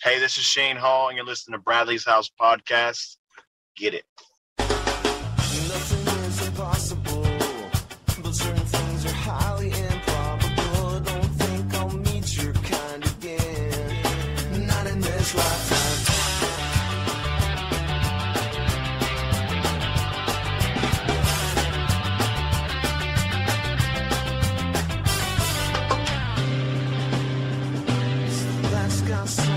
Hey, this is Shane Hall, and you're listening to Bradley's House Podcast. Get it. Nothing is impossible, but certain things are highly improbable. Don't think I'll meet your kind again, not in this lifetime. That's got some.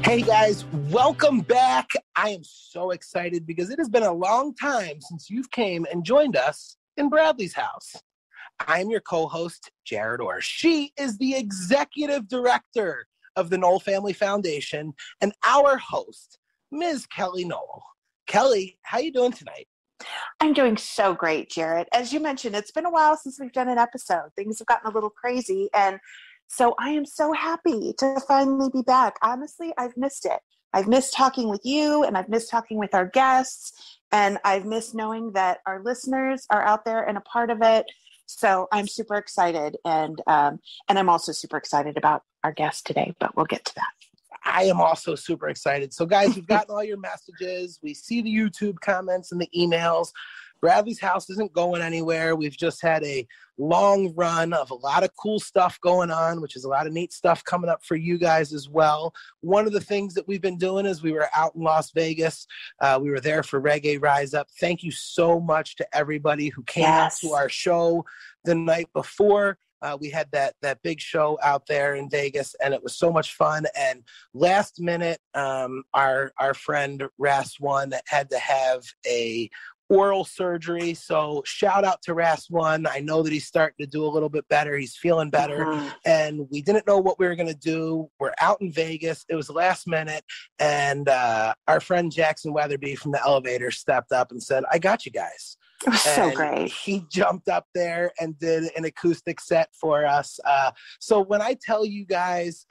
Hey guys, welcome back. I am so excited because it has been a long time since you've came and joined us in Bradley's house. I am your co-host, Jarett Orr. She is the executive director of the Nowell Family Foundation and our host, Ms. Kellie Nowell. Kellie, how you doing tonight? I'm doing so great, Jarett. As you mentioned, it's been a while since we've done an episode. Things have gotten a little crazy, and so I am so happy to finally be back. Honestly, I've missed it. I've missed talking with you, and I've missed talking with our guests, and I've missed knowing that our listeners are out there and a part of it. So I'm super excited, and I'm also super excited about our guest today, but we'll get to that. I am also super excited. So guys, we've gotten all your messages. We see the YouTube comments and the emails. Bradley's house isn't going anywhere. We've just had a long run of a lot of cool stuff going on, which is a lot of neat stuff coming up for you guys as well. One of the things that we've been doing is we were out in Las Vegas. We were there for Reggae Rise Up. Thank you so much to everybody who came out to our show the night before. We had that big show out there in Vegas, and it was so much fun. And last minute, our friend Ras1 had to have a oral surgery. So shout out to Ras1. I know that he's starting to do a little bit better. He's feeling better. And we didn't know what we were going to do. We're out in Vegas. It was last minute. And our friend Jackson Weatherby from the Elevator stepped up and said, I got you guys. It was so great. He jumped up there and did an acoustic set for us. So when I tell you guys,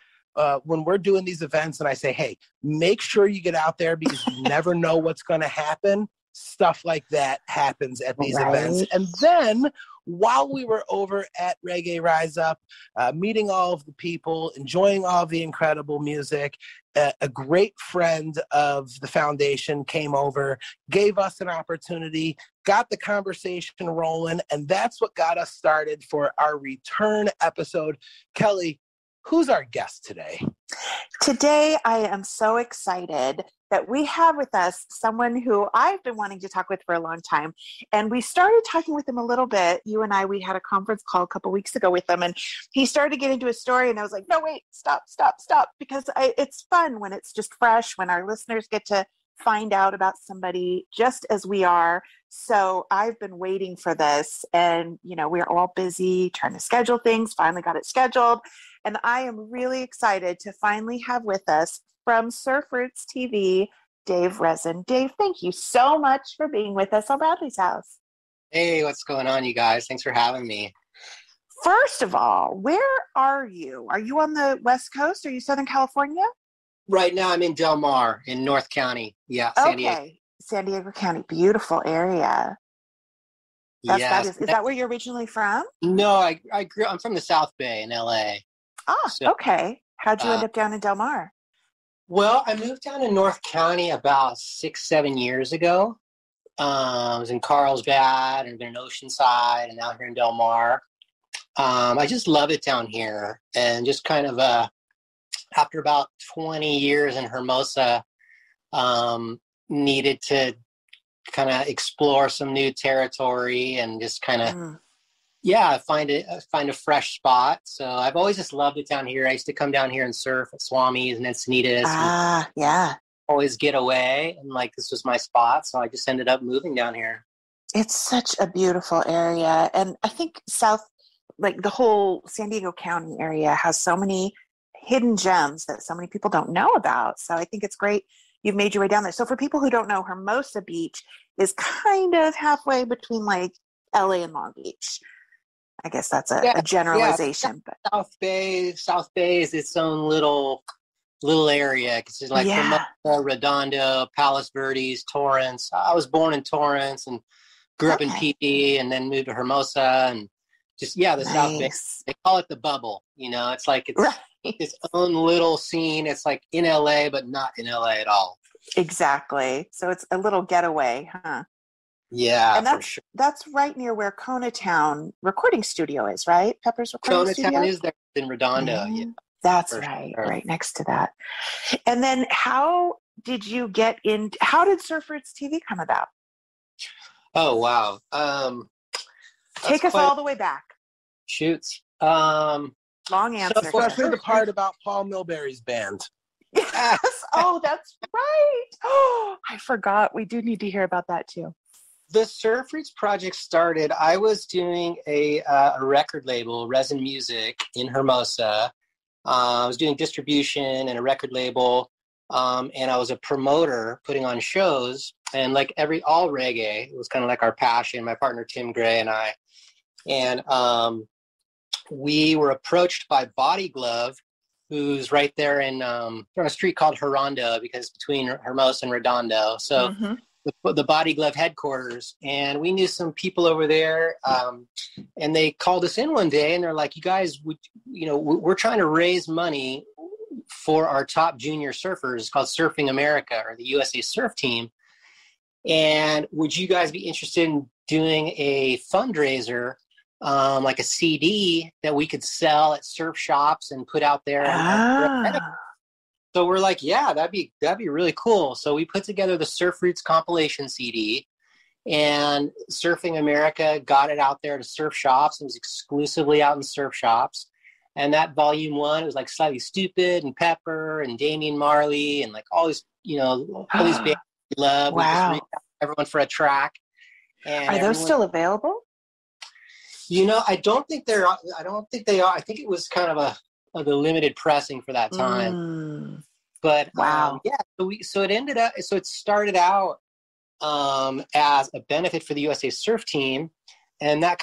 when we're doing these events and I say, hey, make sure you get out there because you never know what's going to happen, stuff like that happens at these events. And then while we were over at Reggae Rise Up, meeting all of the people, enjoying all of the incredible music, a great friend of the foundation came over, gave us an opportunity, got the conversation rolling, and that's what got us started for our return episode. Kellie, who's our guest today? Today, I am so excited that we have with us someone who I've been wanting to talk with for a long time. And we started talking with him a little bit. You and I, we had a conference call a couple weeks ago with him, and he started to get into a story, and I was like, no, wait, stop. Because it's fun when it's just fresh, when our listeners get to find out about somebody just as we are. So I've been waiting for this, and, we're all busy trying to schedule things, finally got it scheduled. And I am really excited to finally have with us from Surf Roots TV, Dave Resin. Dave, thank you so much for being with us on Bradley's House. Hey, what's going on, you guys? Thanks for having me. First of all, where are you? Are you on the West Coast? Are you Southern California? Right now, I'm in Del Mar in North County. Yeah, San Diego. San Diego County. Beautiful area. Yes. Is that where you're originally from? No, I'm from the South Bay in LA. Oh, so, okay. How'd you end up down in Del Mar? Well, I moved down to North County about 6-7 years ago. I was in Carlsbad and been in Oceanside and now here in Del Mar. I just love it down here. And just kind of after about 20 years in Hermosa, needed to kind of explore some new territory and just kind of find a fresh spot. So I've always just loved it down here. I used to come down here and surf at Swami's and Encinitas. Always get away, and this was my spot. So I just ended up moving down here. It's such a beautiful area, and I think the whole San Diego County area has so many hidden gems that so many people don't know about. So I think it's great you've made your way down there. So for people who don't know, Hermosa Beach is kind of halfway between LA and Long Beach. I guess that's a generalization. Yeah. But South Bay is its own little area because it's Hermosa, Redondo, Palos Verdes, Torrance. I was born in Torrance and grew up in PD and then moved to Hermosa and the South Bay. They call it the bubble. You know, it's like it's its own little scene. It's like in LA, but not in LA at all. Exactly. So it's a little getaway, huh? Yeah, and that's right near where Conatown recording studio is, right? Pepper's recording studio. Conatown is there in Redondo. Yeah, that's right, right next to that. And then, how did Surf Roots TV come about? Oh wow! Take us all the way back. Shoots. Long answer. Especially the part about Paul Milbury's band. Yes. Oh, that's right. Oh, I forgot. We do need to hear about that too. The Surf Roots project started. I was doing a record label, Resin Music, in Hermosa. I was doing distribution and a record label, and I was a promoter putting on shows. And like all reggae, it was kind of like our passion. My partner Tim Gray and I, and we were approached by Body Glove, who's right there in on a street called Herondo, because between Hermosa and Redondo. So. Mm-hmm. The Body Glove headquarters, and we knew some people over there, and they called us in one day, and they're like, "You guys, we're trying to raise money for our top junior surfers. It's called Surfing America, or the USA Surf Team, and would you guys be interested in doing a fundraiser, like a CD that we could sell at surf shops and put out there?" So we're like, yeah, that'd be really cool. So we put together the Surf Roots compilation CD, and Surfing America got it out there to surf shops. It was exclusively out in surf shops. And that volume 1, it was like Slightly Stupid and Pepper and Damian Marley and like all these, all these bands we love. Wow. We just reached out to everyone for a track. And are those still available? I don't think they are. I think it was kind of the limited pressing for that time. But wow. So it started out as a benefit for the USA Surf Team, and that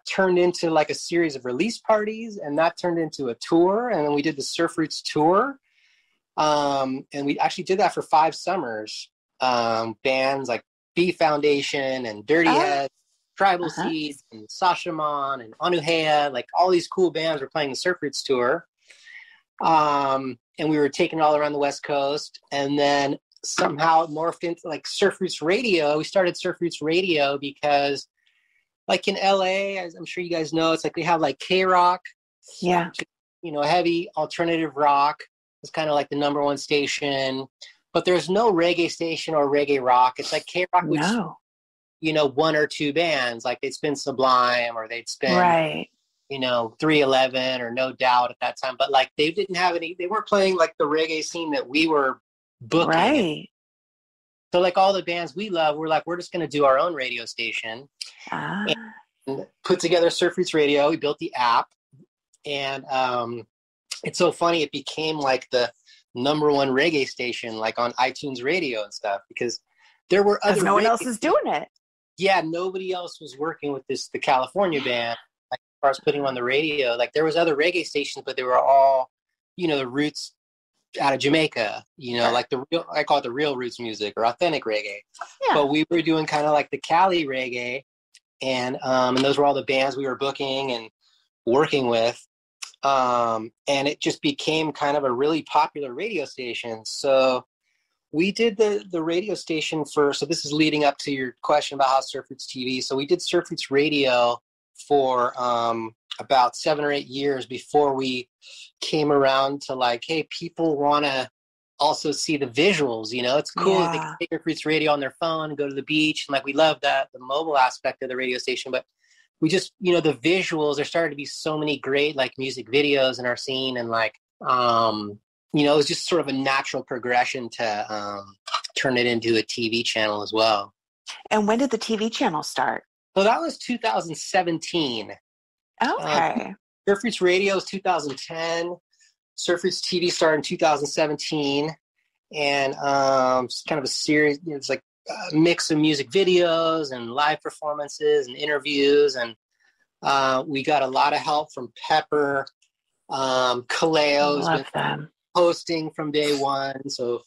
turned into like a series of release parties, and that turned into a tour, and then we did the Surf Roots tour, and we actually did that for 5 summers. Bands like B Foundation and Dirty Heads, Tribal Seeds, and Sashaman and Anuhea, like all these cool bands were playing the Surf Roots tour. And we were taking it all around the West Coast, and then somehow it morphed into like Surf Roots Radio. We started Surf Roots Radio because like in LA, as I'm sure you guys know, it's like they have like K-Rock, heavy alternative rock. It's kind of like the #1 station, but there's no reggae station or reggae rock. It's like K-Rock, which, 1 or 2 bands, like they'd spin Sublime or they'd spin 311 or No Doubt at that time, but like they weren't playing like the reggae scene that we were booking. Right. So like all the bands we love, we're just going to do our own radio station and put together Surf Roots Radio. We built the app, and it's so funny. It became like the #1 reggae station, like on iTunes Radio and stuff, because there were other. No one else is doing it. Yeah, nobody else was working with the California band. As far as putting on the radio, like there was other reggae stations, but they were all, the roots out of Jamaica, like I call it the real roots music or authentic reggae. Yeah. But we were doing kind of like the Cali reggae, and those were all the bands we were booking and working with. And it just became kind of a really popular radio station. So we did the radio station so this is leading up to your question about how Surf Roots TV. So we did Surf Roots Radio for about 7 or 8 years before we came around to like, hey, people want to also see the visuals. It's cool that they can take Surf Roots Radio on their phone and go to the beach, and like we love that, the mobile aspect of the radio station. But we just, the visuals, there started to be so many great like music videos in our scene, and like it was just sort of a natural progression to turn it into a TV channel as well. And when did the TV channel start? So that was 2017. Okay. Surf Roots Radio is 2010. Surf Roots TV started in 2017. And it's kind of a series, it's like a mix of music videos and live performances and interviews. And we got a lot of help from Pepper. Kaleo's been hosting from day one. So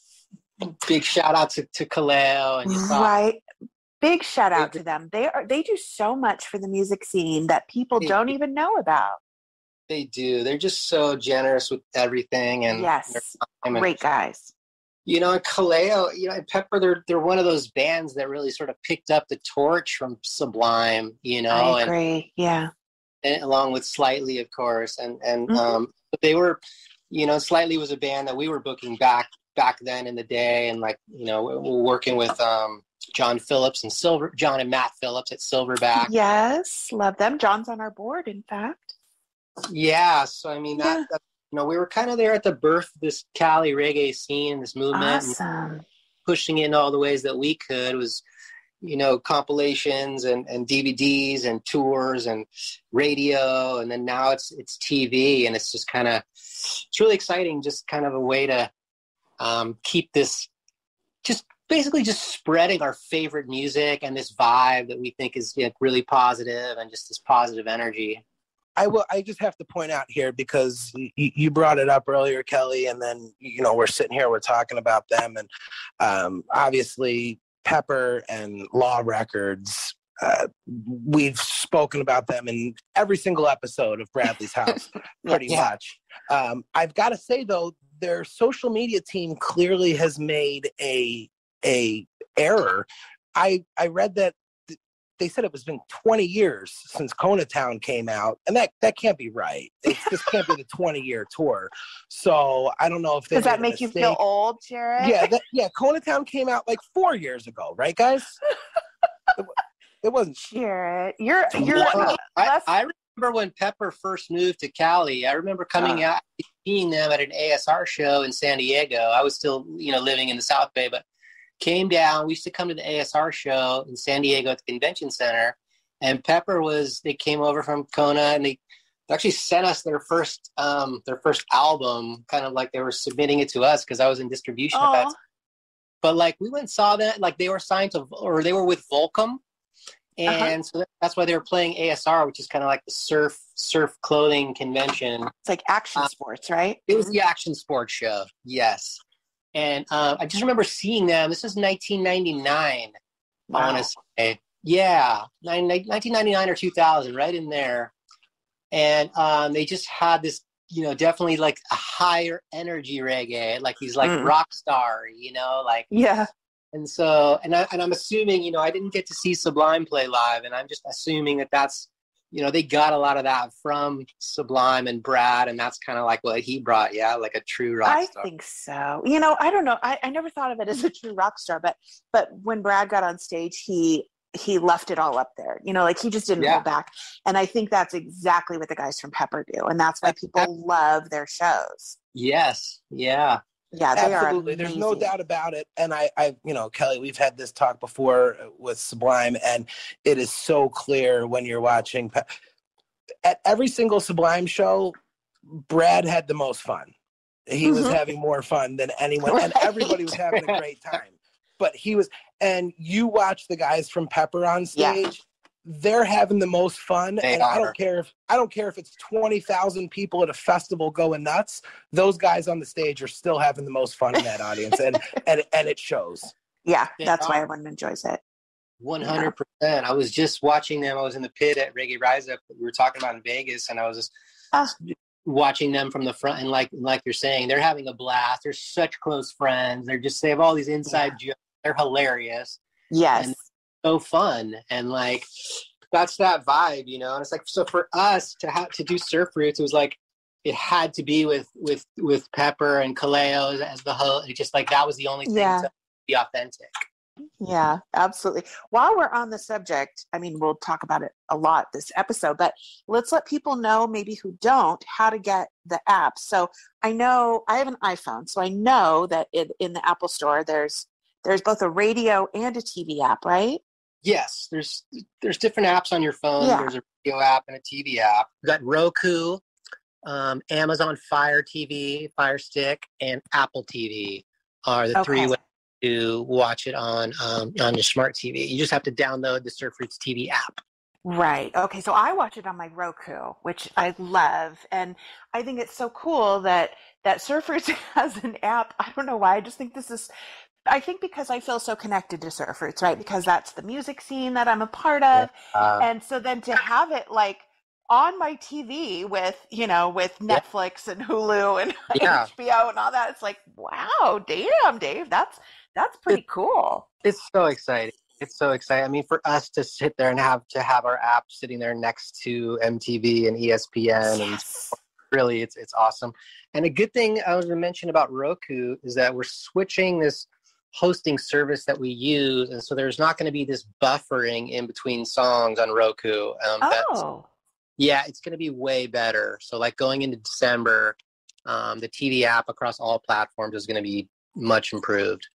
big shout out to Kaleo. And right. Big shout out to them. They do so much for the music scene that people don't even know about. They do. They're just so generous with everything, and yes, great guys. You know, and Kaleo, you know, and Pepper, they're one of those bands that really sort of picked up the torch from Sublime, you know. I agree. And along with Slightly, of course, and but they were, you know, Slightly was a band that we were booking back then in the day, and like, you know, we're working with John and Matt Phillips at Silverback. Yes, love them. John's on our board, in fact. Yeah, so I mean that you know, we were kind of there at the birth of this Cali reggae scene, this movement, awesome. Pushing it in all the ways that we could. It was, you know, compilations and DVDs and tours and radio, and then now it's TV, and it's just kind of, it's really exciting, just kind of a way to keep this, just basically just spreading our favorite music and this vibe that we think is, you know, really positive, and just this positive energy. I just have to point out here, because you brought it up earlier, Kelly, and then, you know, we're sitting here, we're talking about them, and obviously Pepper and Law Records, we've spoken about them in every single episode of Bradley's House, pretty much. I've got to say, though, their social media team clearly has made a error. I read that they said it was been 20 years since Kona Town came out, and that can't be right. This can't be the 20-year tour. So I don't know if does that make you feel old, Jarett? Yeah. Kona Town came out like 4 years ago, right, guys? It wasn't. Jarett, you're. I remember when Pepper first moved to Cali. I remember coming out, seeing them at an ASR show in San Diego. I was still, you know, living in the South Bay, but came down. We used to come to the ASR show in San Diego at the convention center, and Pepper they came over from Kona, and they actually sent us their first album, kind of like they were submitting it to us, because I was in distribution at that time. But like, we went and saw that, like, they were signed to, or they were with Volcom, and so that's why they were playing ASR, which is kind of like the surf clothing convention. It's like action sports, right? It was the action sports show, yes. And I just remember seeing them. This is 1999, wow. I want to say. Yeah, 1999 or 2000, right in there. And they just had this, you know, definitely like a higher energy reggae, like he's like rock star, you know, like. Yeah. And so, and I'm assuming, you know, I didn't get to see Sublime play live, and I'm just assuming that that's, you know, they got a lot of that from Sublime and Brad, and that's kind of like what he brought, like a true rock star. I think so. You know, I don't know. I never thought of it as a true rock star, but when Brad got on stage, he left it all up there. You know, like he just didn't hold back. And I think that's exactly what the guys from Pepper do, and that's why people love their shows. Yes. Yeah. Yeah, they absolutely. Are There's no doubt about it. And I, you know, Kelly, we've had this talk before with Sublime, and it is so clear when you're watching. At every single Sublime show, Brad had the most fun. He was having more fun than anyone, and everybody was having a great time. But he was, and you watch the guys from Pepper on stage. They're having the most fun, and I don't care if it's 20,000 people at a festival going nuts. Those guys on the stage are still having the most fun in that audience, and it shows. Yeah, that's why everyone enjoys it. 100%. I was just watching them. I was in the pit at Reggae Rise Up. We were talking about in Vegas, and I was just watching them from the front. And like you're saying, they're having a blast. They're such close friends. They have all these inside jokes. They're hilarious. Yes. And so fun, and like that's that vibe, you know. And it's like, so for us to do Surf Roots, it was like it had to be with Pepper and Kaleo as the host. It just like that was the only thing to be authentic. Yeah, absolutely. While we're on the subject, I mean, we'll talk about it a lot this episode, but let's let people know, maybe who don't, how to get the app. So I know I have an iPhone, so I know that in the Apple Store there's both a radio and a TV app, right? Yes, there's different apps on your phone. Yeah. There's a radio app and a TV app. We've got Roku, Amazon Fire TV, Fire Stick, and Apple TV are the three ways to watch it on your smart TV. You just have to download the Surf Roots TV app. Right. Okay. So I watch it on my Roku, which I love, and I think it's so cool that Surf Roots has an app. I don't know why. I just think this is I think because I feel so connected to Surf Roots, right? Because that's the music scene that I'm a part of. And so then to have it like on my TV with, with Netflix and Hulu and HBO and all that, it's like, wow, damn, Dave, that's pretty cool. It's so exciting. It's so exciting. I mean, for us to sit there and have our app sitting there next to MTV and ESPN, and really, it's awesome. And a good thing I was going to mention about Roku is that we're switching this hosting service that we use, and so there's not going to be this buffering in between songs on Roku. It's going to be way better. So like going into December, the TV app across all platforms is going to be much improved.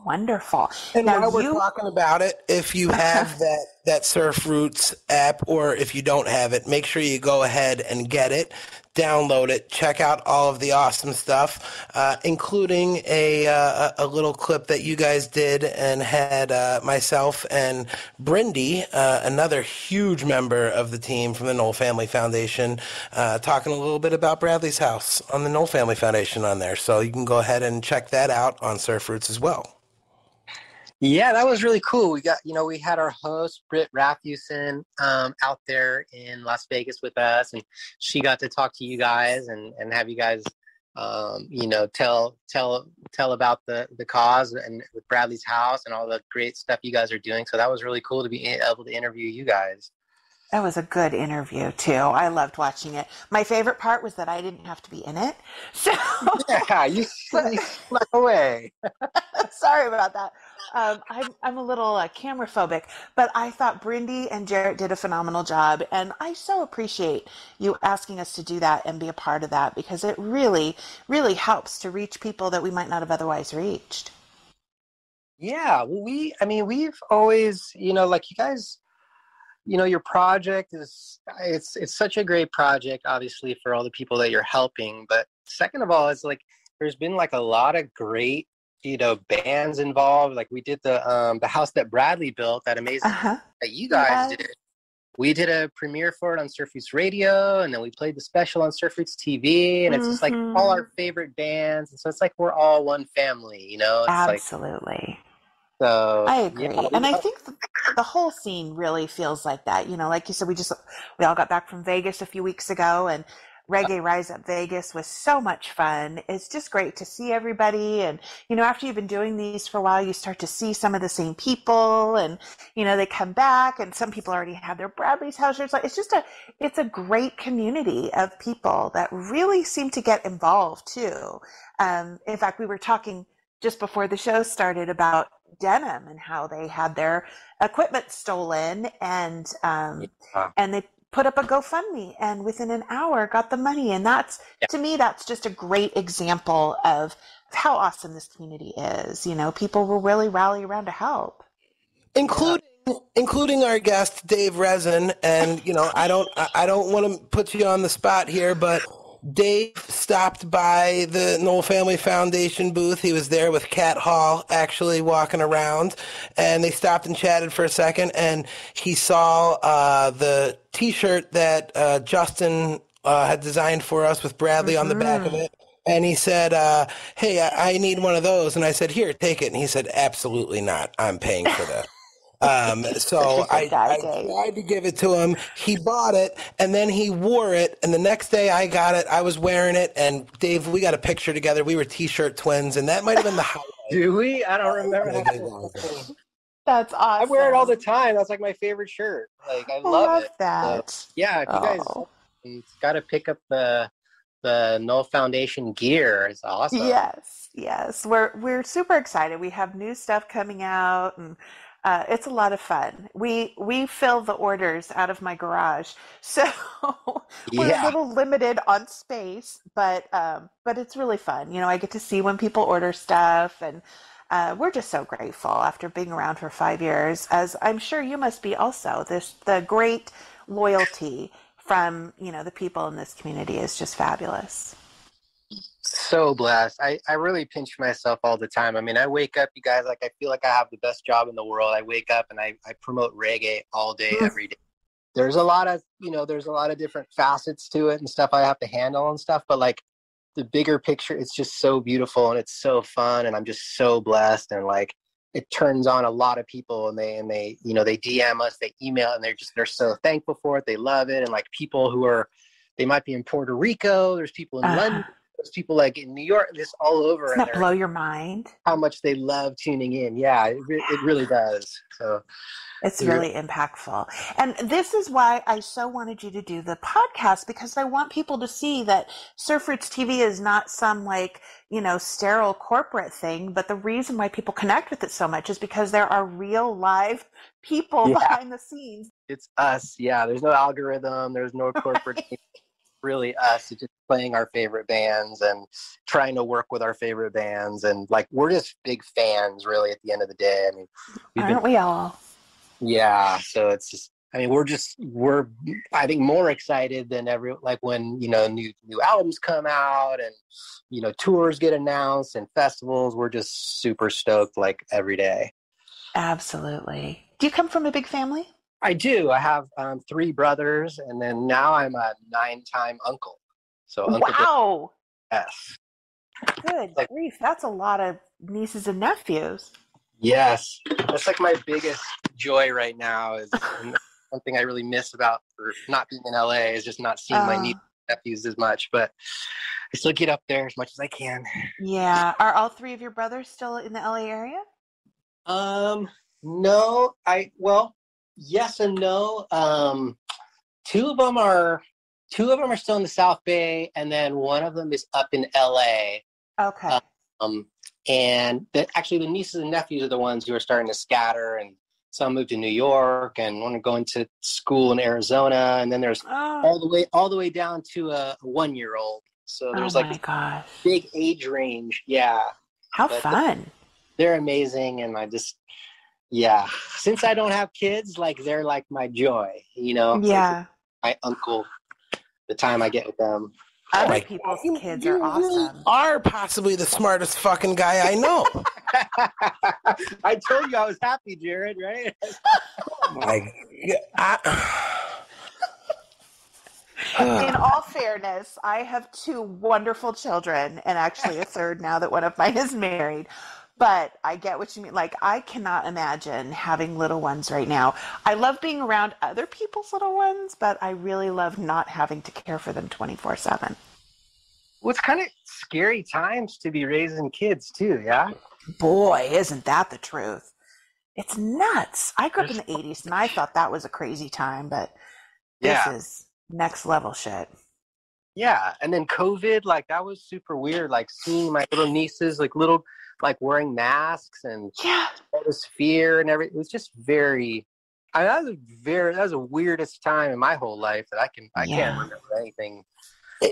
Wonderful. And now while we're talking about it, if you have that Surf Roots app, or if you don't have it, make sure you go ahead and get it, download it, check out all of the awesome stuff, including a little clip that you guys did and had myself and Brindy, another huge member of the team from the Nowell Family Foundation, talking a little bit about Bradley's house on the Nowell Family Foundation on there. So you can go ahead and check that out on Surf Roots as well. Yeah, that was really cool. We got, we had our host, Britt Rathewson, out there in Las Vegas with us, and she got to talk to you guys and have you guys, tell about the cause and with Bradley's house and all the great stuff you guys are doing. So that was really cool to be able to interview you guys. That was a good interview, too. I loved watching it. My favorite part was that I didn't have to be in it. So yeah, you snuck away. Sorry about that. I'm a little camera phobic, but I thought Brindy and Jarett did a phenomenal job, and I so appreciate you asking us to do that and be a part of that, because it really, really helps to reach people that we might not have otherwise reached. Yeah, well, we've always, like you guys, your project it's such a great project, obviously, for all the people that you're helping. But second of all, it's like there's been like a lot of great, bands involved. Like we did the house that Bradley built, that amazing that you guys did. We did a premiere for it on Surf Roots Radio, and then we played the special on Surf Roots TV, and it's just like all our favorite bands. And so it's like we're all one family, It's Absolutely. So I agree. And I think the whole scene really feels like that. Like you said, we all got back from Vegas a few weeks ago, and Reggae Rise Up Vegas was so much fun. It's just great to see everybody. And, after you've been doing these for a while, you start to see some of the same people, and, they come back, and some people already have their Bradley's house shirts. Like, it's a great community of people that really seem to get involved too. In fact, we were talking just before the show started about denim and how they had their equipment stolen, and they put up a GoFundMe, and within an hour got the money. And to me, that's just a great example of how awesome this community is. People will really rally around to help. Including our guest, Dave Resin. And, I don't want to put you on the spot here, but Dave stopped by the Nowell Family Foundation booth. He was there with Cat Hall, actually walking around, and they stopped and chatted for a second, and he saw the T-shirt that Justin had designed for us with Bradley on the back of it. And he said, hey, I need one of those. And I said, here, take it. And he said, absolutely not. I'm paying for that. So I tried to give it to him. He bought it, and then he wore it. And the next day I got it. I was wearing it. And Dave, we got a picture together. We were T-shirt twins, and that might have been the highlight. Do we? I don't remember. That's awesome. I wear it all the time. That's like my favorite shirt. Like I love it. That. So, yeah, if you guys got to pick up the Nowell Foundation gear. It's awesome. Yes. We're super excited. We have new stuff coming out, and it's a lot of fun. We fill the orders out of my garage, so we're a little limited on space, but it's really fun. I get to see when people order stuff, and we're just so grateful after being around for 5 years, as I'm sure you must be also. The great loyalty from the people in this community is just fabulous. So blessed. I really pinch myself all the time. I mean, I wake up, you guys, like I feel like I have the best job in the world. I wake up and I promote reggae all day, every day. There's a lot of, there's a lot of different facets to it and stuff I have to handle and stuff. But like the bigger picture, it's just so beautiful and it's so fun, and I'm just so blessed, and like it turns on a lot of people, and they you know, they DM us, they email, and they're so thankful for it, they love it. And like people who are, they might be in Puerto Rico, there's people in London, there's people like in New York, just all over. Doesn't that blow your mind? How much they love tuning in. Yeah, it really does. So it's really impactful. And this is why I so wanted you to do the podcast, because I want people to see that Surf Roots TV is not some like, you know, sterile corporate thing, but the reason why people connect with it so much is because there are real live people behind the scenes. It's us. Yeah, there's no algorithm, there's no corporate really us. It's just playing our favorite bands and trying to work with our favorite bands, and like we're just big fans really at the end of the day. I mean, aren't we all? Yeah, so it's just, I mean, we're I think more excited than ever, like when, you know, new albums come out and, you know, tours get announced and festivals. We're just super stoked like every day. Absolutely. Do you come from a big family? I do. I have 3 brothers, and then now I'm a 9-time uncle. So wow. Yes. Good grief. That's a lot of nieces and nephews. Yes. That's like my biggest joy right now, is something I really miss about for not being in LA, is just not seeing my nieces and nephews as much, but I still get up there as much as I can. Yeah. Are all 3 of your brothers still in the LA area? No, well, yes and no. 2 of them are still in the South Bay, and then one of them is up in LA. Okay. And actually the nieces and nephews are the ones who are starting to scatter, and some moved to New York and want to go into school in Arizona, and then there's all the way down to a 1-year-old. So there's big age range. Yeah. How fun. They're amazing, and I just, since I don't have kids, like they're like my joy, you know. Yeah. Like my uncle, the time I get with them. Other people's kids are awesome. You are possibly the smartest fucking guy I know. I told you I was happy, Jarett, right? Oh my God. In all fairness, I have 2 wonderful children, and actually a third now that one of mine is married. But I get what you mean. Like, I cannot imagine having little ones right now. I love being around other people's little ones, but I really love not having to care for them 24/7. Well, it's kind of scary times to be raising kids too, yeah? Boy, isn't that the truth. It's nuts. I grew up in the 80s, and I thought that was a crazy time, but this is next level shit. Yeah, and then COVID, like, that was super weird, like, seeing my little nieces, like, wearing masks, and all this fear and everything. It was just very, that was the weirdest time in my whole life that I can't remember anything.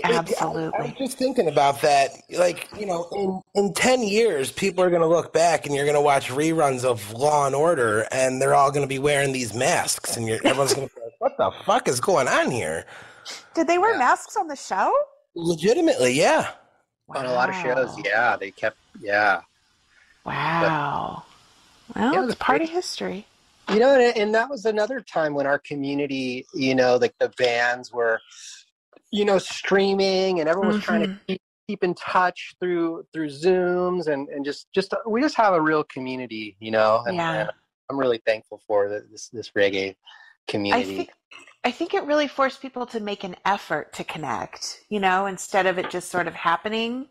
Absolutely. I was just thinking about that. Like, you know, in 10 years, people are going to look back and you're going to watch reruns of Law and Order, and they're all going to be wearing these masks, and everyone's going to be like, what the fuck is going on here? Did they wear masks on the show? Legitimately, yeah. On a lot of shows, they kept, Wow. Well, it's part of history. You know, and that was another time when our community, you know, like the bands were, you know, streaming, and everyone was trying to keep in touch through Zooms, and just we just have a real community, you know, and I'm really thankful for this reggae community. I think it really forced people to make an effort to connect, you know, instead of it just sort of happening.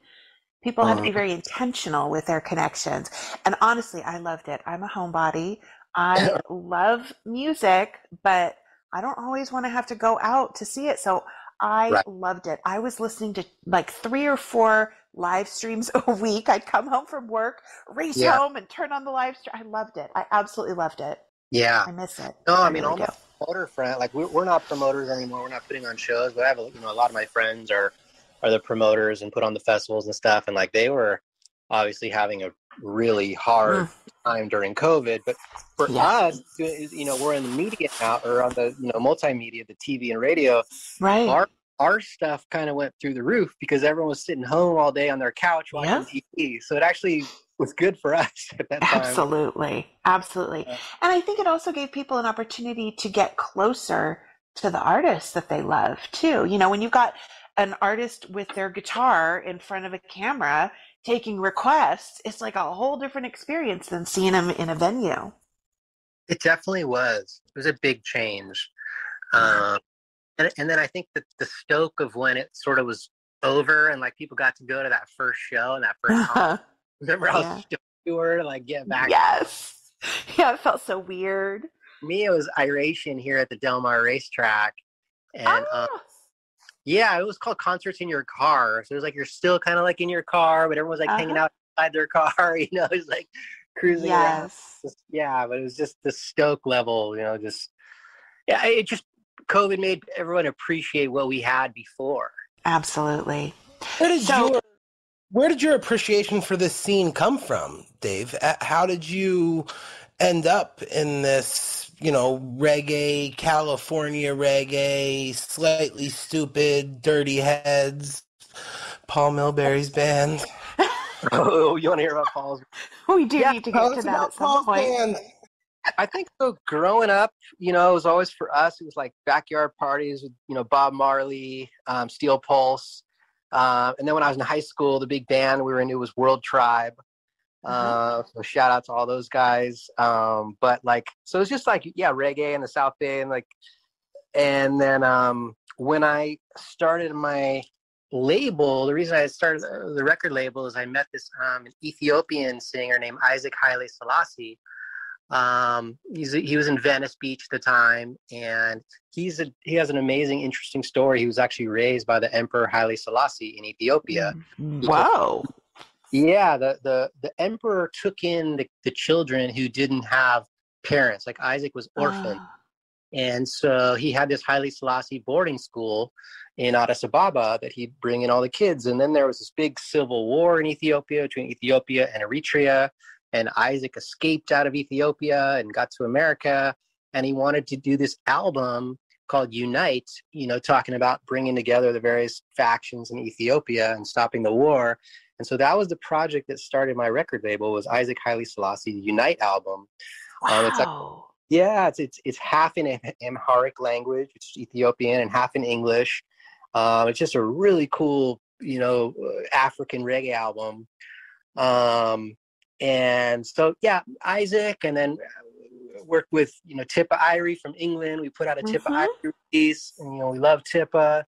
People had to be very intentional with their connections. And honestly, I loved it. I'm a homebody. I love music, but I don't always want to have to go out to see it. So I loved it. I was listening to like 3 or 4 live streams a week. I'd come home from work, race home, and turn on the live stream. I loved it. I absolutely loved it. Yeah. I miss it. No, I mean, all my promoter friends, like we're not promoters anymore. We're not putting on shows, but I have, you know, a lot of my friends are the promoters and put on the festivals and stuff. And like, they were obviously having a really hard time during COVID, but for us, you know, we're in the media now, or on the, you know, multimedia, the TV and radio, our stuff kind of went through the roof because everyone was sitting home all day on their couch watching TV. So it actually was good for us at that time. Absolutely. And I think it also gave people an opportunity to get closer to the artists that they love too. You know, when you've got an artist with their guitar in front of a camera taking requests, it's like a whole different experience than seeing them in a venue. It definitely was. It was a big change. And then I think that the stoke of when it sort of was over and like people got to go to that first show and that first concert. Remember how stoked you were to like get back? Yes. Yeah, it felt so weird. Me, it was Iration here at the Del Mar racetrack. And yeah, it was called Concerts in Your Car. So it was like you're still kind of like in your car, but everyone's like hanging out inside their car, you know, it's like cruising around. Yeah, but it was just the stoke level, you know, just, yeah, it just, COVID made everyone appreciate what we had before. Absolutely. Where did your appreciation for this scene come from, Dave? How did you end up in this, you know, reggae, California reggae, slightly stupid, Dirty Heads, Paul Milbury's band? Oh, you want to hear about Paul's? We do need to get to that at some point. Band. I think so. Growing up, you know, it was always for us. It was like backyard parties with, you know, Bob Marley, Steel Pulse, and then when I was in high school, the big band we were into was World Tribe. So shout out to all those guys. But like, so it's just like, yeah, reggae in the South Bay, and like, and then when I started my label, the reason I started the record label is I met this an Ethiopian singer named Isaac Haile Selassie. He was in Venice Beach at the time, and he has an amazing, interesting story. He was actually raised by the Emperor Haile Selassie in Ethiopia. Wow. Yeah, the emperor took in the children who didn't have parents. Like Isaac was orphaned. And so he had this Haile Selassie boarding school in Addis Ababa that he'd bring in all the kids. And then there was this big civil war in Ethiopia between Ethiopia and Eritrea. And Isaac escaped out of Ethiopia and got to America. And he wanted to do this album called Unite, you know, talking about bringing together the various factions in Ethiopia and stopping the war. And so that was the project that started my record label, was Isaac Haile Selassie, the Unite album. Wow. It's half in Amharic language, it's Ethiopian, and half in English. It's just a really cool, you know, African reggae album. And so, yeah, Isaac, and then worked with, you know, Tippa Irie from England. We put out a Tippa Irie piece, and, you know, we love Tippa.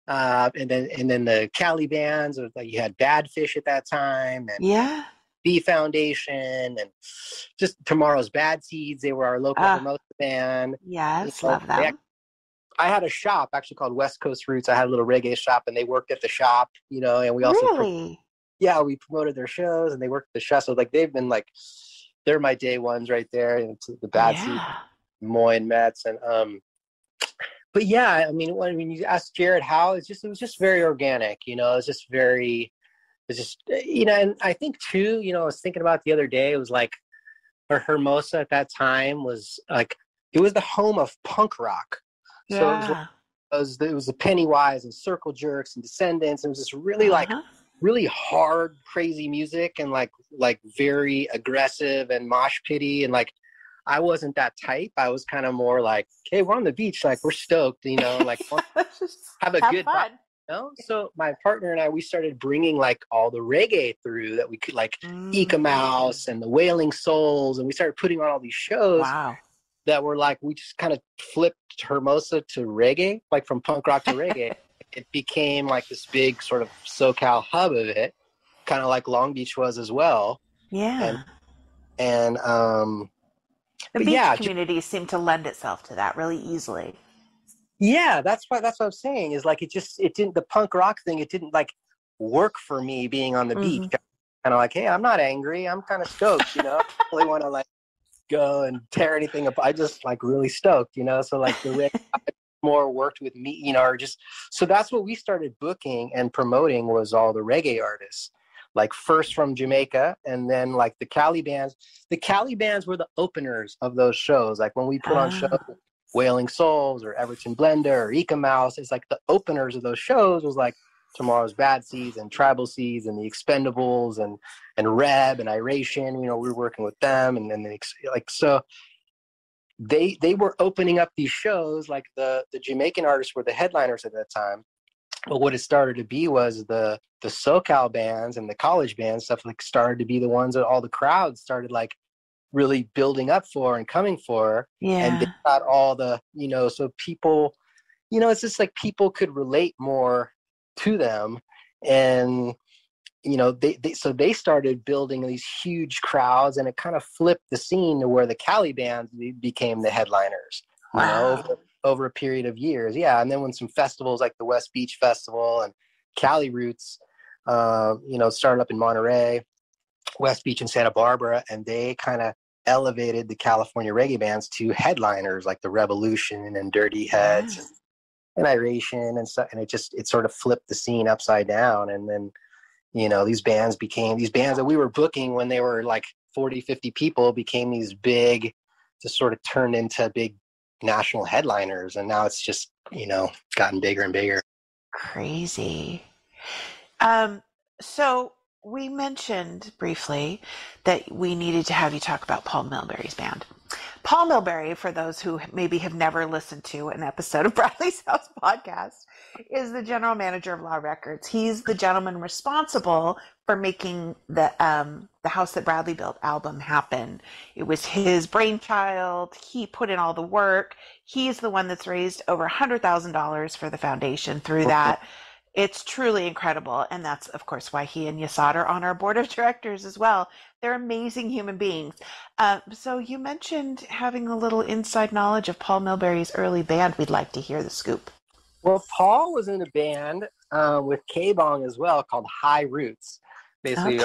And then the Cali bands, like you had Bad Fish at that time, and B Foundation, and just Tomorrow's Bad Seeds. They were our local promotion band. Yes, love them. I had a shop actually called West Coast Roots. I had a little reggae shop, and they worked at the shop, you know, and we also we promoted their shows, and they worked at the shop. So like they've been like, they're my day ones right there. And the Bad Seeds, Moy and Mets, and but yeah, I mean, when you ask Jarett how, it was just very organic, you know. It's just, you know, and I think too, you know, I was thinking about the other day, it was like, Hermosa at that time was like, it was the home of punk rock. So it was the Pennywise and Circle Jerks and Descendants. It was just really like really hard, crazy music, and like very aggressive and mosh pitty, and like I wasn't that type. I was kind of more like, hey, we're on the beach, like we're stoked, you know, like have a good vibe, you know? So my partner and I, we started bringing like all the reggae through that we could, like Ika Mouse and the Wailing Souls, and we started putting on all these shows that were like, we just kind of flipped Hermosa to reggae, like from punk rock to reggae. It became like this big sort of SoCal hub of it, kind of like Long Beach was as well. Yeah. And the beach community seemed to lend itself to that really easily. Yeah, that's what I'm saying, is like it didn't, the punk rock thing, it didn't like work for me being on the beach. Kind of like, hey, I'm not angry, I'm kind of stoked, you know. I don't really want to like go and tear anything up. I just like really stoked, you know. So like the reggae more worked with me, you know, or just, so that's what we started booking and promoting, was all the reggae artists, like first from Jamaica, and then like the Cali bands. The Cali bands were the openers of those shows. Like when we put on shows, Wailing Souls or Everton Blender or Ika Mouse, it's like the openers of those shows was like Tomorrow's Bad Seeds and Tribal Seeds and the Expendables and Reb and Iration. You know, we were working with them, and then like, so they were opening up these shows. Like the Jamaican artists were the headliners at that time, But what it started to be was the SoCal bands and the college bands, stuff like started to be the ones that all the crowds started like really building up for and coming for. And they got all the, so people, it's just like people could relate more to them. And, they started building these huge crowds, and it kind of flipped the scene to where the Cali bands became the headliners, over a period of years. Yeah. And then when some festivals like the West Beach Festival and Cali Roots, started up in Monterey, West Beach and Santa Barbara, and they kind of elevated the California reggae bands to headliners like the Revolution and Dirty Heads and Iration and stuff. And it sort of flipped the scene upside down. And then, these bands that we were booking when they were like 40, 50 people became these big, just sort of turned into big national headliners. And now it's just, gotten bigger and bigger. Crazy. So we mentioned briefly that we needed to have you talk about Paul Milbury's band. Paul Milbury, for those who maybe have never listened to an episode of Bradley's House Podcast, is the general manager of Law Records. He's the gentleman responsible for making the House That Bradley Built album happen. It was his brainchild. He put in all the work. He's the one that's raised over $100,000 for the foundation through that. It's truly incredible. And that's, of course, why he and Yasad are on our board of directors as well. They're amazing human beings. So you mentioned having a little inside knowledge of Paul Milbury's early band. We'd like to hear the scoop. Well, Paul was in a band with K-Bong as well called High Roots. Basically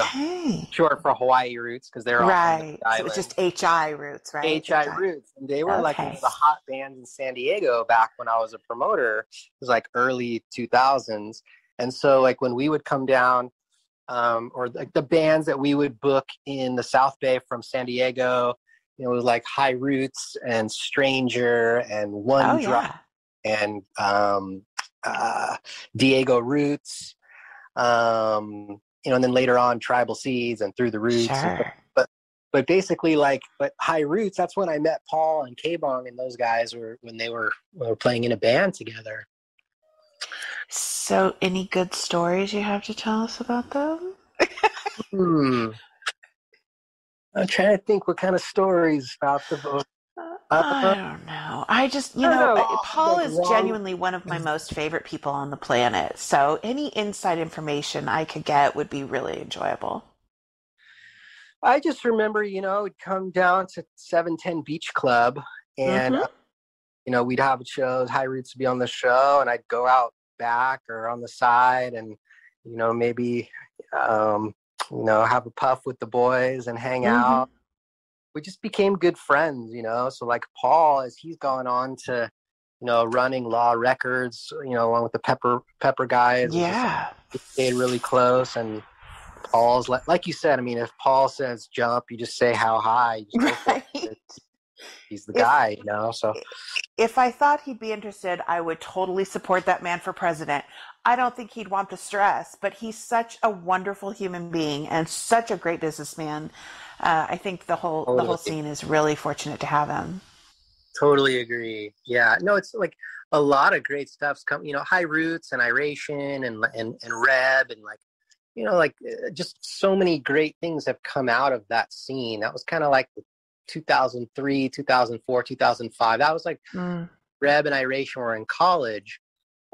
short for Hawaii Roots, because they're right. So it was just HI Roots, right? HI Roots. And they were like one of the hot bands in San Diego back when I was a promoter. It was like early 2000s. And so like when we would come down, or like the bands that we would book in the South Bay from San Diego, it was like High Roots and Stranger and One Drop and Diego Roots. And then later on Tribal Seeds and Through the Roots. Sure. But basically but High Roots, that's when I met Paul and K-Bong and those guys when they were playing in a band together. So any good stories you have to tell us about them? I'm trying to think what kind of stories about the book. I don't know. I just, Paul is genuinely one of my most favorite people on the planet. So any inside information I could get would be really enjoyable. I just remember, we'd come down to 710 Beach Club and, we'd have shows. High Roots would be on the show, and I'd go out back or on the side and, maybe, have a puff with the boys and hang out. We just became good friends, So like Paul, as he's gone on to, running Law Records, along with the Pepper guys. Yeah. We stayed really close. And Paul's like you said, I mean, if Paul says jump, you just say how high. Right. He's the guy, So if I thought he'd be interested, I would totally support that man for president. I don't think he'd want the stress, but he's such a wonderful human being and such a great businessman. I think the whole scene is really fortunate to have him. Totally agree. Yeah. No, it's like a lot of great stuff's come, High Roots and Iration and Reb and just so many great things have come out of that scene. That was kind of like 2003, 2004, 2005. That was like Reb and Iration were in college,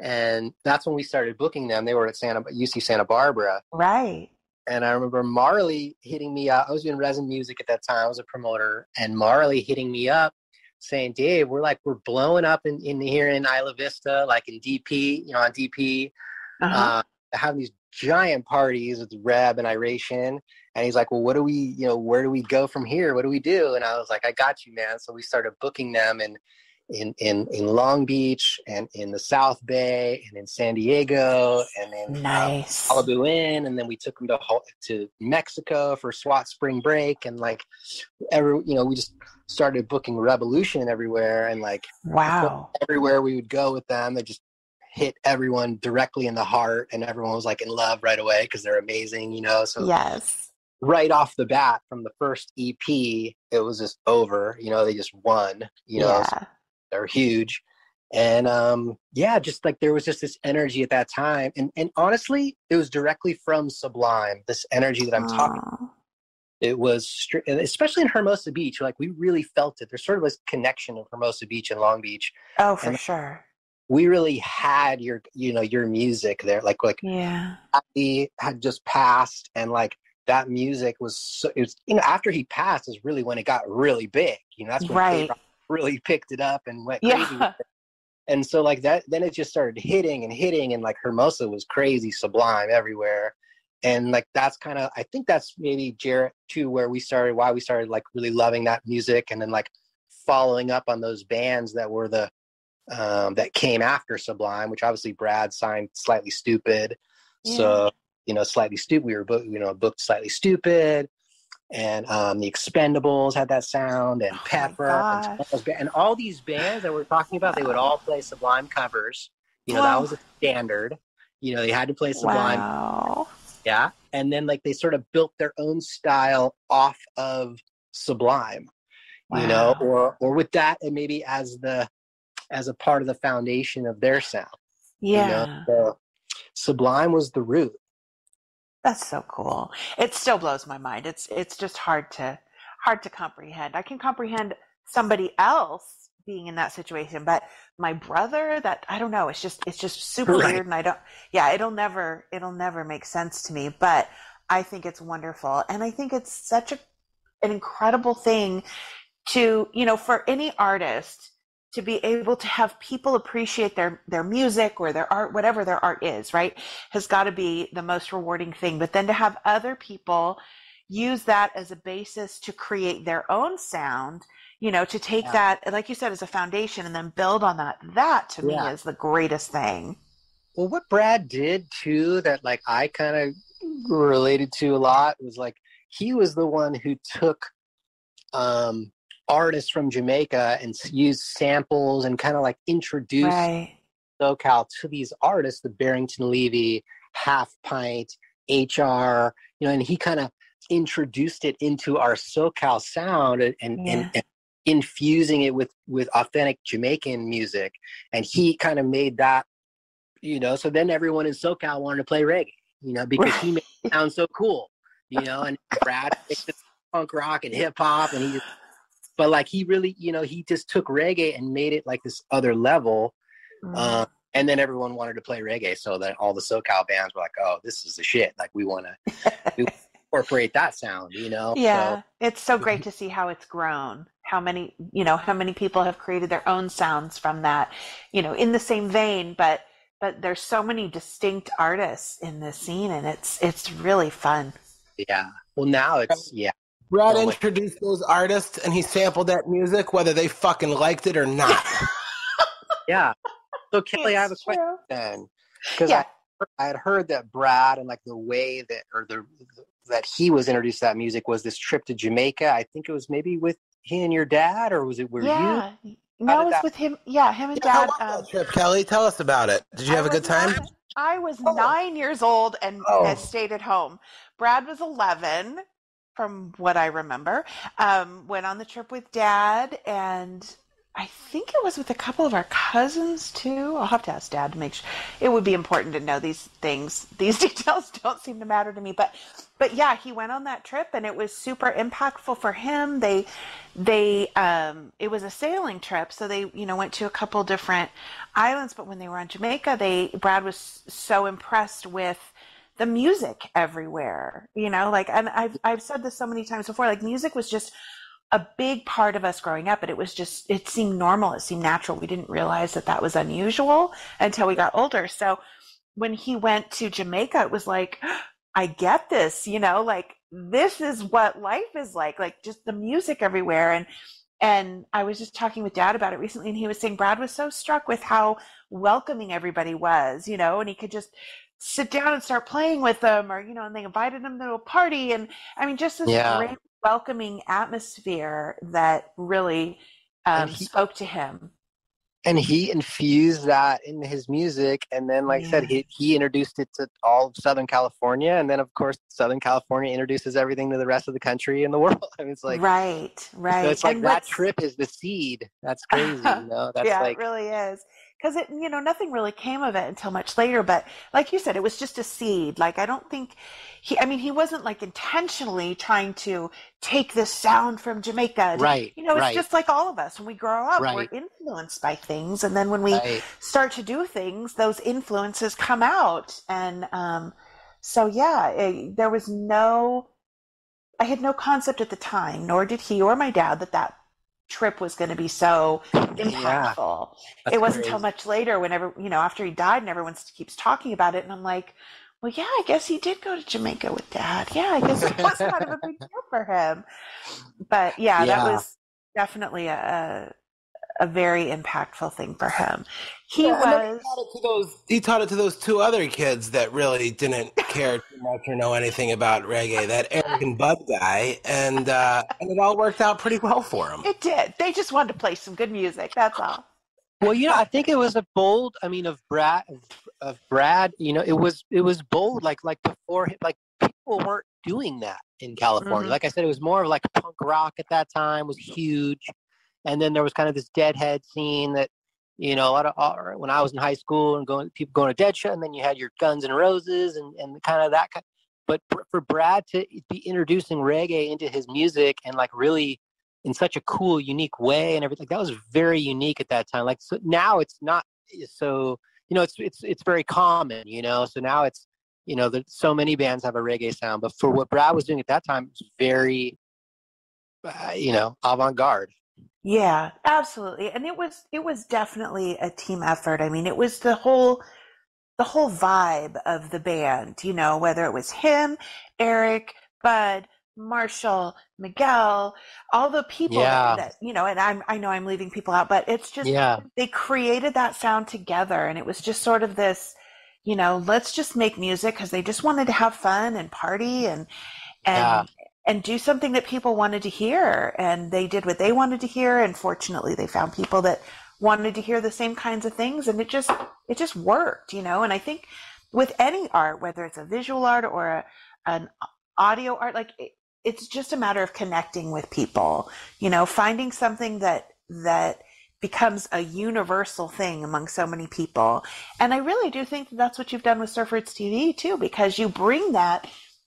and that's when we started booking them. They were at UC Santa Barbara. Right. And I remember Marley hitting me up. I was doing Resin Music at that time. I was a promoter. And Marley hitting me up saying, Dave, we're blowing up in here in Isla Vista, like in DP, on DP. Having these giant parties with Reb and Iration. And he's like, well, what do we, where do we go from here? What do we do? And I was like, I got you, man. So we started booking them in Long Beach and in the South Bay and in San Diego and in Malibu Inn, and then we took them to Mexico for SWAT spring break, and we just started booking Revolution everywhere, and everywhere we would go with them, they just hit everyone directly in the heart, and everyone was in love right away because they're amazing, So yes, right off the bat from the first EP, it was just over. They just won. So they're huge. And yeah, just like there was just this energy at that time. And honestly, it was directly from Sublime, this energy that I'm talking about. It was, especially in Hermosa Beach, like we really felt it. There's sort of this connection of Hermosa Beach and Long Beach. Oh, for and sure. we really had your music there. Like Yeah. he had just passed, and like that music was, so, it was, after he passed is really when it got really big. That's when K-Rock really picked it up and went crazy with it. And so like that, then it just started hitting, and like Hermosa was crazy, Sublime everywhere. And like, that's kind of, I think that's maybe Jarett too, why we started like really loving that music. And then like following up on those bands that were that came after Sublime, which obviously Brad signed Slightly Stupid. Yeah. So, Slightly Stupid, we were booked Slightly Stupid. And the Expendables had that sound, and Pepper, and all these bands that we're talking about, they would all play Sublime covers. That was a standard. They had to play Sublime. Wow. Yeah. And then like they sort of built their own style off of Sublime, or with that, and maybe as a part of the foundation of their sound. Yeah. So Sublime was the root. That's so cool. It still blows my mind. It's just hard to comprehend. I can comprehend somebody else being in that situation, but my brother, that I don't know. It's just super weird, and it'll never make sense to me. But I think it's wonderful, and I think it's such an incredible thing to for any artist to be able to have people appreciate their music or their art, whatever their art is, right, has got to be the most rewarding thing. But then to have other people use that as a basis to create their own sound, to take that, like you said, as a foundation and then build on that to me is the greatest thing. Well, what Brad did too, that like I kind of related to a lot, was like he was the one who took artists from Jamaica and used samples and kind of like introduced SoCal to these artists, the Barrington Levy, Half Pint, HR, and he kind of introduced it into our SoCal sound and infusing it with authentic Jamaican music. And he kind of made that, so then everyone in SoCal wanted to play reggae, because he made it sound so cool, and Brad mixed it punk rock and hip hop, and but like he really, he just took reggae and made it like this other level. And then everyone wanted to play reggae. So then all the SoCal bands were like, oh, this is the shit. Like we want to incorporate that sound, Yeah. So, it's so great to see how it's grown. How many people have created their own sounds from that, in the same vein, but there's so many distinct artists in this scene, and it's really fun. Yeah. Well, now it's, Brad introduced those artists, and he sampled that music, whether they fucking liked it or not. Yeah. So Kelly, I have a question then, because I had heard that Brad, and like the way that he was introduced to that music was this trip to Jamaica. I think it was maybe with he and your dad, or was it you? No, it was with him. Yeah, him and Dad. How was that trip, Kelly? Tell us about it. Did you have a good time? I was 9 years old and stayed at home. Brad was 11. From what I remember, went on the trip with Dad, and I think it was with a couple of our cousins too. I'll have to ask Dad to make sure. It would be important to know these things. These details don't seem to matter to me, but yeah, he went on that trip, and it was super impactful for him. It was a sailing trip, so they went to a couple different islands. But when they were on Jamaica, Brad was so impressed with the music everywhere, and I've said this so many times before, like music was just a big part of us growing up, and it seemed normal. It seemed natural. We didn't realize that was unusual until we got older. So when he went to Jamaica, it was like, I get this, like this is what life is like just the music everywhere. And I was just talking with Dad about it recently, and he was saying Brad was so struck with how welcoming everybody was, and he could just sit down and start playing with them, or and they invited him to a party, and I mean just this great welcoming atmosphere that really spoke to him. And he infused that into his music. And then, like I said, he introduced it to all of Southern California. And then, of course, Southern California introduces everything to the rest of the country and the world. I mean, it's like, right. So it's like that trip is the seed. That's crazy. That's yeah, it really is. Because nothing really came of it until much later. But like you said, it was just a seed. Like, I don't think he wasn't like intentionally trying to take this sound from Jamaica. Right. It's just like all of us. When we grow up, Right. we're influenced by things. And then when we start to do things, those influences come out. And there was I had no concept at the time, nor did he or my dad, that trip was going to be so impactful. It wasn't until much later, whenever after he died and everyone keeps talking about it, and I'm like, well, yeah, I guess he did go to Jamaica with Dad. Yeah, I guess it was kind of a big deal for him. But that was definitely a very impactful thing for him. He taught it to those two other kids that really didn't care too much or know anything about reggae, that Eric and Bud guy, and it all worked out pretty well for them. It did. They just wanted to play some good music. That's all. Well, I think it was a bold. I mean, of Brad. It was bold. Like before, like people weren't doing that in California. Mm-hmm. Like I said, it was more of like punk rock at that time was huge, and then there was kind of this Deadhead scene that. A lot of when I was in high school and people going to Dead Show, and then you had your Guns N' Roses and kind of that. But for Brad to be introducing reggae into his music and like really in such a cool, unique way and everything, that was very unique at that time. Like so now it's not so it's very common. So now it's so many bands have a reggae sound, but for what Brad was doing at that time, it was very avant-garde. Yeah, absolutely. And it was definitely a team effort. I mean, it was the whole vibe of the band, whether it was him, Eric, Bud, Marshall, Miguel, all the people that and I know I'm leaving people out, but it's just they created that sound together, and it was just sort of this, let's just make music because they just wanted to have fun and party and do something that people wanted to hear. And they did what they wanted to hear. And fortunately, they found people that wanted to hear the same kinds of things. And it just worked, And I think with any art, whether it's a visual art or an audio art, like it's just a matter of connecting with people, finding something that becomes a universal thing among so many people. And I really do think that's what you've done with Surf Roots TV too, because you bring that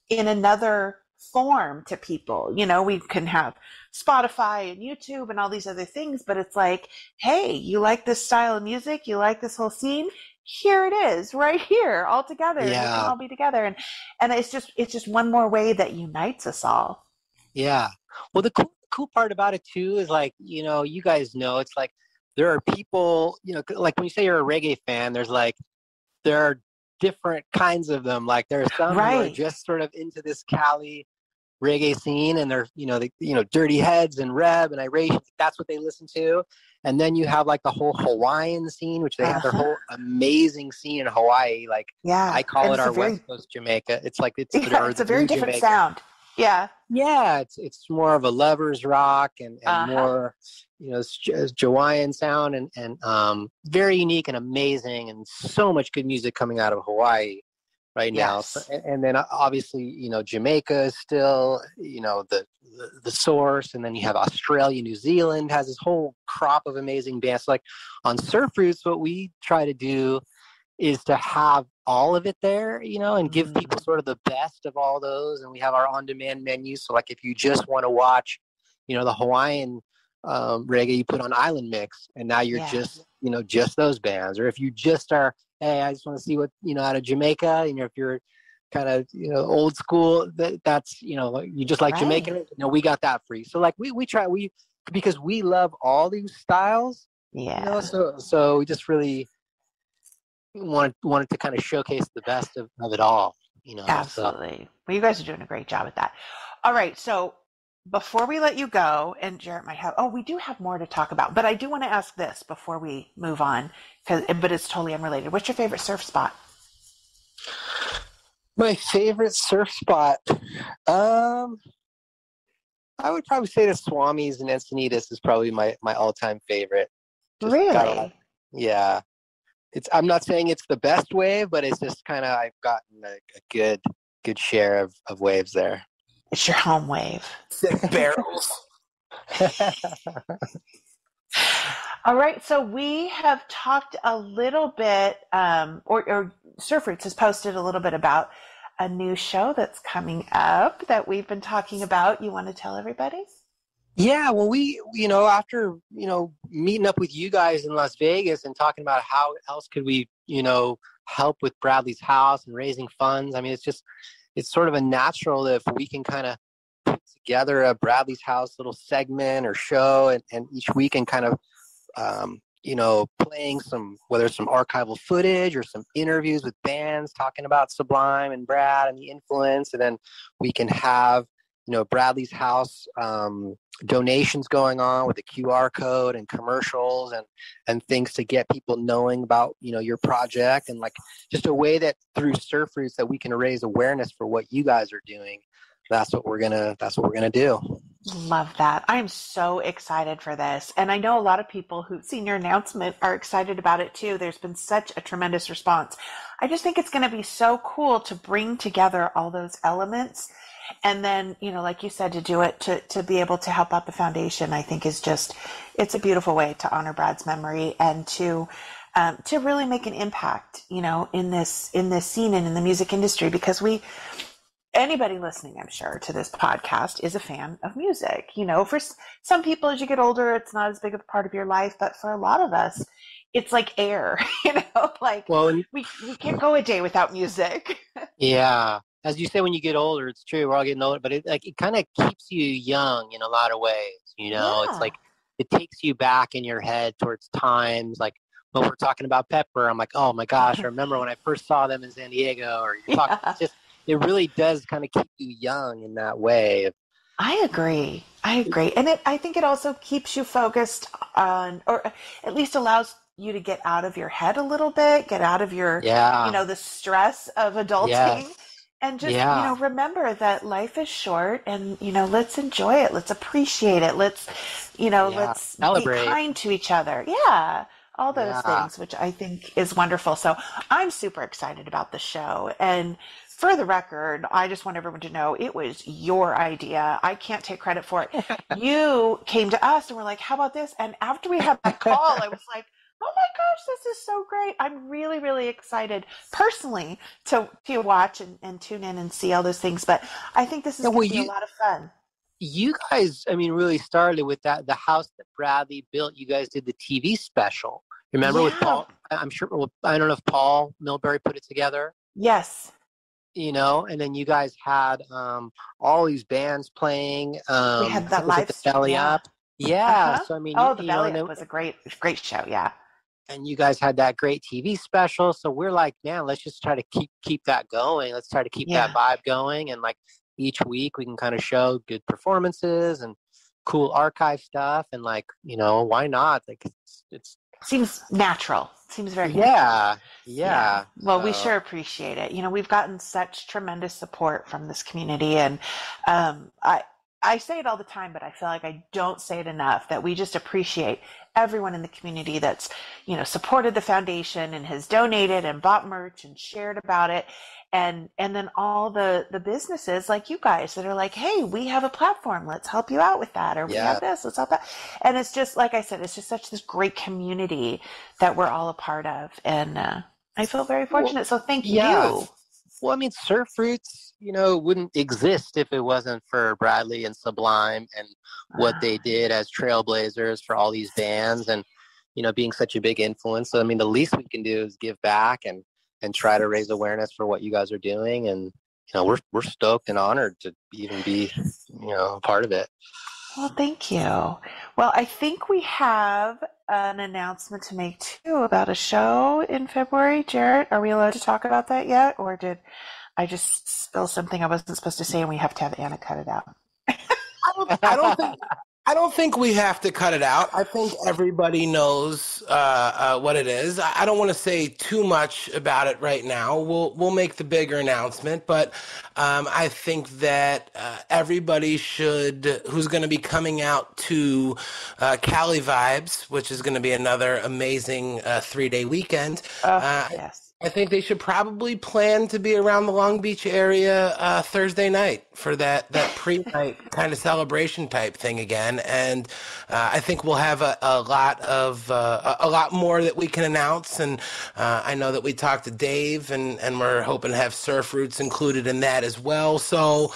in another form to people. We can have Spotify and YouTube and all these other things, but it's like, hey, you like this style of music, you like this whole scene, here it is right here all together. We can all be together, and it's just one more way that unites us all. Well, the cool part about it too is like, you guys know, it's like there are people, like when you say you're a reggae fan, there are different kinds of them. Like there are some who are just sort of into this Cali reggae scene, and they're Dirty Heads and Reb and Iration, that's what they listen to. And then you have like the whole Hawaiian scene, which they have their whole amazing scene in Hawaii. Like I call it our West Coast Jamaica. It's like it's a very different sound. It's more of a lovers rock and more Hawaiian sound and very unique and amazing, and so much good music coming out of Hawaii right now. So, and then obviously Jamaica is still the source, and then you have Australia, New Zealand has this whole crop of amazing bands. So like on Surf Roots, what we try to do is to have all of it there, and give people sort of the best of all those. And we have our on-demand menu. So like if you just want to watch, the Hawaiian reggae, you put on Island Mix, and now you're just those bands. Or if you just are, hey, I just want to see what, out of Jamaica, if you're kind of, old school, that's, you just like Jamaican, we got that for you. So like we try, because we love all these styles, so we just really wanted to kind of showcase the best of it all, Absolutely. So. Well, you guys are doing a great job at that. All right. So before we let you go, and Jarett might have, we do have more to talk about, but I do want to ask this before we move on, but it's totally unrelated. What's your favorite surf spot? My favorite surf spot? I would probably say the Swamis in Encinitas is probably my all-time favorite. Really? Yeah. I'm not saying it's the best wave, but it's just kind of, I've gotten a good share of waves there. It's your home wave. Sick barrels. All right, so we have talked a little bit, or Surf Roots has posted a little bit about a new show that's coming up that we've been talking about. You want to tell everybody? Yeah, well, we, after, meeting up with you guys in Las Vegas and talking about how else could we, help with Bradley's House and raising funds. I mean, it's sort of a natural if we can kind of put together a Bradley's House little segment or show and each week and kind of, playing whether it's some archival footage or some interviews with bands talking about Sublime and Brad and the influence. And then we can have, Bradley's House donations going on with a QR code and commercials and things to get people knowing about, your project, and like just a way that through Surf Roots that we can raise awareness for what you guys are doing. That's what we're gonna do. Love that. I'm so excited for this. And I know a lot of people who've seen your announcement are excited about it too. There's been such a tremendous response. I just think it's going to be so cool to bring together all those elements. And then, like you said, to do it, to be able to help out the foundation, I think is it's a beautiful way to honor Brad's memory and to really make an impact, in this scene and in the music industry, because anybody listening, I'm sure, to this podcast is a fan of music. For some people, as you get older, it's not as big of a part of your life, but for a lot of us, it's like air, we can't go a day without music. Yeah. As you say, when you get older, it's true. We're all getting older, but it kind of keeps you young in a lot of ways. Yeah. It's like it takes you back in your head towards times like when we're talking about Pepper. I'm like, oh my gosh, I remember when I first saw them in San Diego. Or you're talking, it really does kind of keep you young in that way. I agree, and I think it also keeps you focused on, or at least allows you to get out of your head a little bit, get out of your, the stress of adulting. Yes. And just, remember that life is short and, let's enjoy it. Let's appreciate it. Let's, let's celebrate. Be kind to each other. Yeah. All those things, which I think is wonderful. So I'm super excited about the show. And for the record, I just want everyone to know it was your idea. I can't take credit for it. You came to us and were like, how about this? And after we had that call, I was like, oh my gosh, this is so great. I'm really, really excited personally to watch and tune in and see all those things. But I think this is going to be a lot of fun. You guys, really started with the house that Bradley built. You guys did the TV special. Remember with Paul? I'm sure, I don't know if Paul Milbury put it together. Yes. And then you guys had all these bands playing. We had that live the Belly Up. Yeah. So the Belly Up was a great show. Yeah. And you guys had that great TV special. So we're like, man, let's just try to keep that going. Let's try to keep that vibe going. And like each week we can kind of show good performances and cool archive stuff. And like, why not? Like it's seems natural. Seems very natural. Yeah. Well, we sure appreciate it. We've gotten such tremendous support from this community. And I say it all the time, but I feel like I don't say it enough, that we just appreciate everyone in the community that's, supported the foundation and has donated and bought merch and shared about it. And then all the businesses like you guys that are like, hey, we have a platform. Let's help you out with that. Or we have this, let's help that. And it's just, like I said, it's just such this great community that we're all a part of. And I feel very fortunate. So thank you. Well, Surf Roots, wouldn't exist if it wasn't for Bradley and Sublime and what they did as trailblazers for all these bands and, being such a big influence. So, the least we can do is give back and try to raise awareness for what you guys are doing. And, we're stoked and honored to even be, a part of it. Well, thank you. Well, I think we have an announcement to make too about a show in February. Jarett, are we allowed to talk about that yet? Or did I just spill something I wasn't supposed to say and we have to have Anna cut it out? I I don't think we have to cut it out. I think everybody knows what it is. I don't want to say too much about it right now. We'll make the bigger announcement, but I think that everybody who's going to be coming out to Cali Vibes, which is going to be another amazing 3-day weekend. Yes. I think they should probably plan to be around the Long Beach area Thursday night for that pre-night kind of celebration type thing again. And I think we'll have a lot more that we can announce. And I know that we talked to Dave, and we're hoping to have Surf Roots included in that as well. So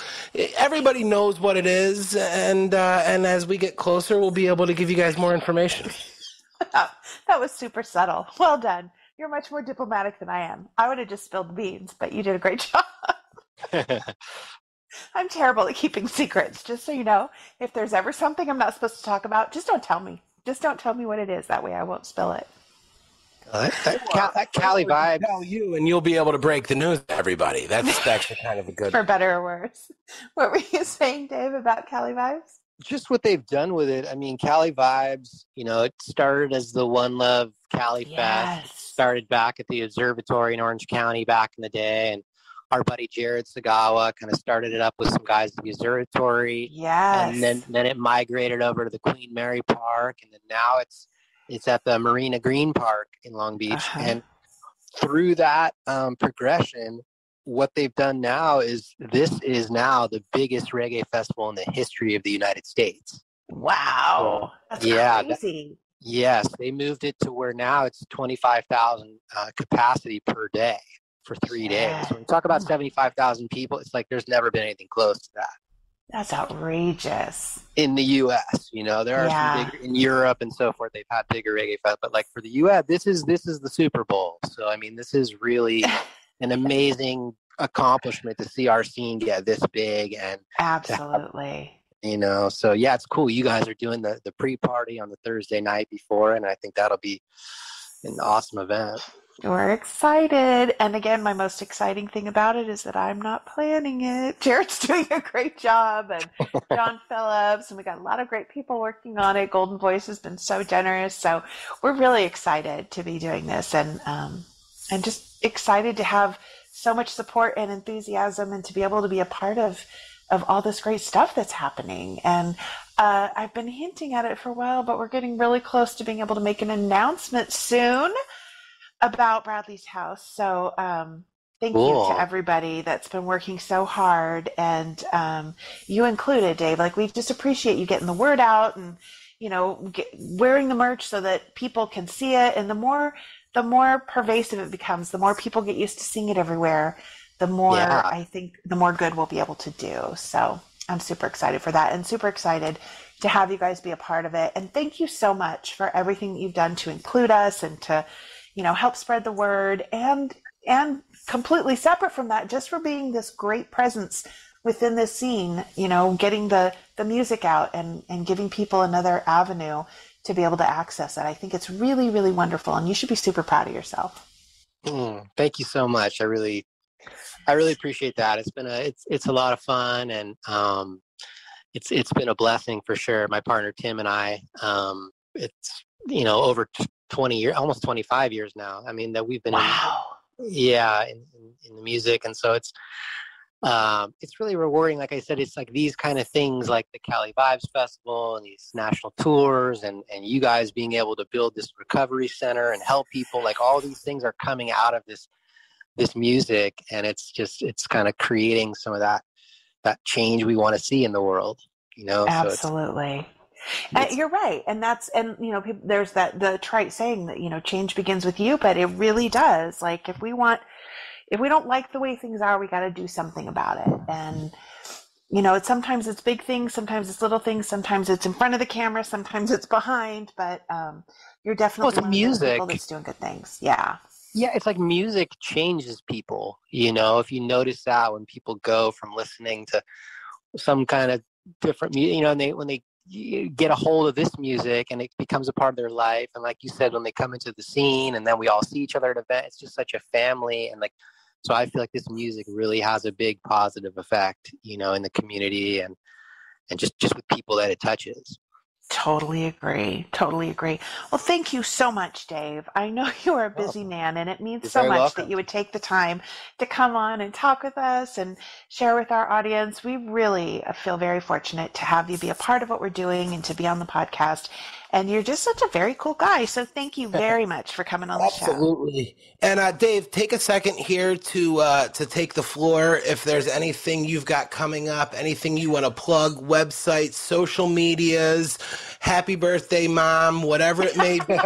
everybody knows what it is, and as we get closer, we'll be able to give you guys more information. That was super subtle. Well done. You're much more diplomatic than I am. I would have just spilled the beans, but you did a great job. I'm terrible at keeping secrets. Just so you know, if there's ever something I'm not supposed to talk about, just don't tell me. Just don't tell me what it is. That way I won't spill it. That Cali vibe. Tell you, and you'll be able to break the news to everybody. That's actually kind of a good. For better or worse. What were you saying, Dave, about Cali Vibes? Just what they've done with it. I mean, Cali Vibes, it started as the One Love Cali Fest. It started back at the observatory in Orange County back in the day. And our buddy Jared Sagawa kind of started it up with some guys at the observatory. Yes. And then it migrated over to the Queen Mary Park. And then now it's at the Marina Green Park in Long Beach. Uh-huh. And through that progression, what they've done now is this is now the biggest reggae festival in the history of the United States. Wow. That's crazy. Yes, they moved it to where now it's 25,000 capacity per day for 3 days. When we talk about 75,000 people, it's like there's never been anything close to that. That's outrageous. In the U.S., there are some bigger, in Europe and so forth, they've had bigger reggae festivals. But like for the U.S., this is the Super Bowl. So, I mean, this is really an amazing accomplishment to see our scene get this big. And absolutely. So yeah, it's cool. You guys are doing the pre-party on the Thursday night before, and I think that'll be an awesome event. We're excited. And again, my most exciting thing about it is that I'm not planning it. Jared's doing a great job, and John Phillips, and we got a lot of great people working on it. Golden Voice has been so generous. So we're really excited to be doing this, and just excited to have so much support and enthusiasm, and to be able to be a part of all this great stuff that's happening. And I've been hinting at it for a while, but we're getting really close to being able to make an announcement soon about Bradley's House. So thank you to everybody that's been working so hard, and you included, Dave. Like, we just appreciate you getting the word out, and wearing the merch so that people can see it. And the more pervasive it becomes, the more people get used to seeing it everywhere, the more I think the more good we'll be able to do. So I'm super excited for that, and super excited to have you guys be a part of it. And thank you so much for everything that you've done to include us and to, help spread the word, and completely separate from that, just for being this great presence within this scene, getting the music out and giving people another avenue to be able to access it. I think it's really, really wonderful, and you should be super proud of yourself. Thank you so much. I really appreciate that. It's a lot of fun, and it's been a blessing for sure. My partner Tim and I, it's over 20 years, almost 25 years now. I mean, that we've been in the music, and so it's really rewarding. Like I said, it's like these kind of things, like the Cali Vibes Festival and these national tours, and you guys being able to build this recovery center and help people. Like, all these things are coming out of this music, and it's kind of creating some of that change we want to see in the world. Absolutely. You're right. And there's the trite saying that, change begins with you, but it really does. Like, if we don't like the way things are, we got to do something about it. And, sometimes it's big things, sometimes it's little things, sometimes it's in front of the camera, sometimes it's behind, but you're definitely one of those people that's doing good things. Yeah. Yeah, it's like music changes people, if you notice that when people go from listening to some kind of different music, and when they get a hold of this music and it becomes a part of their life. And like you said, when they come into the scene and then we all see each other at events, it's just such a family. And so I feel like this music really has a big positive effect, in the community and just with people that it touches. Totally agree. Totally agree. Well, thank you so much, Dave. I know you are a busy man, and it means You're so very much welcome. that you would take the time to come on and talk with us and share with our audience. We really feel very fortunate to have you be a part of what we're doing and to be on the podcast. And you're just such a very cool guy. So thank you very much for coming on the show. Absolutely. And Dave, take a second here to take the floor. If there's anything you've got coming up, anything you want to plug, websites, social medias, happy birthday, mom, whatever it may be,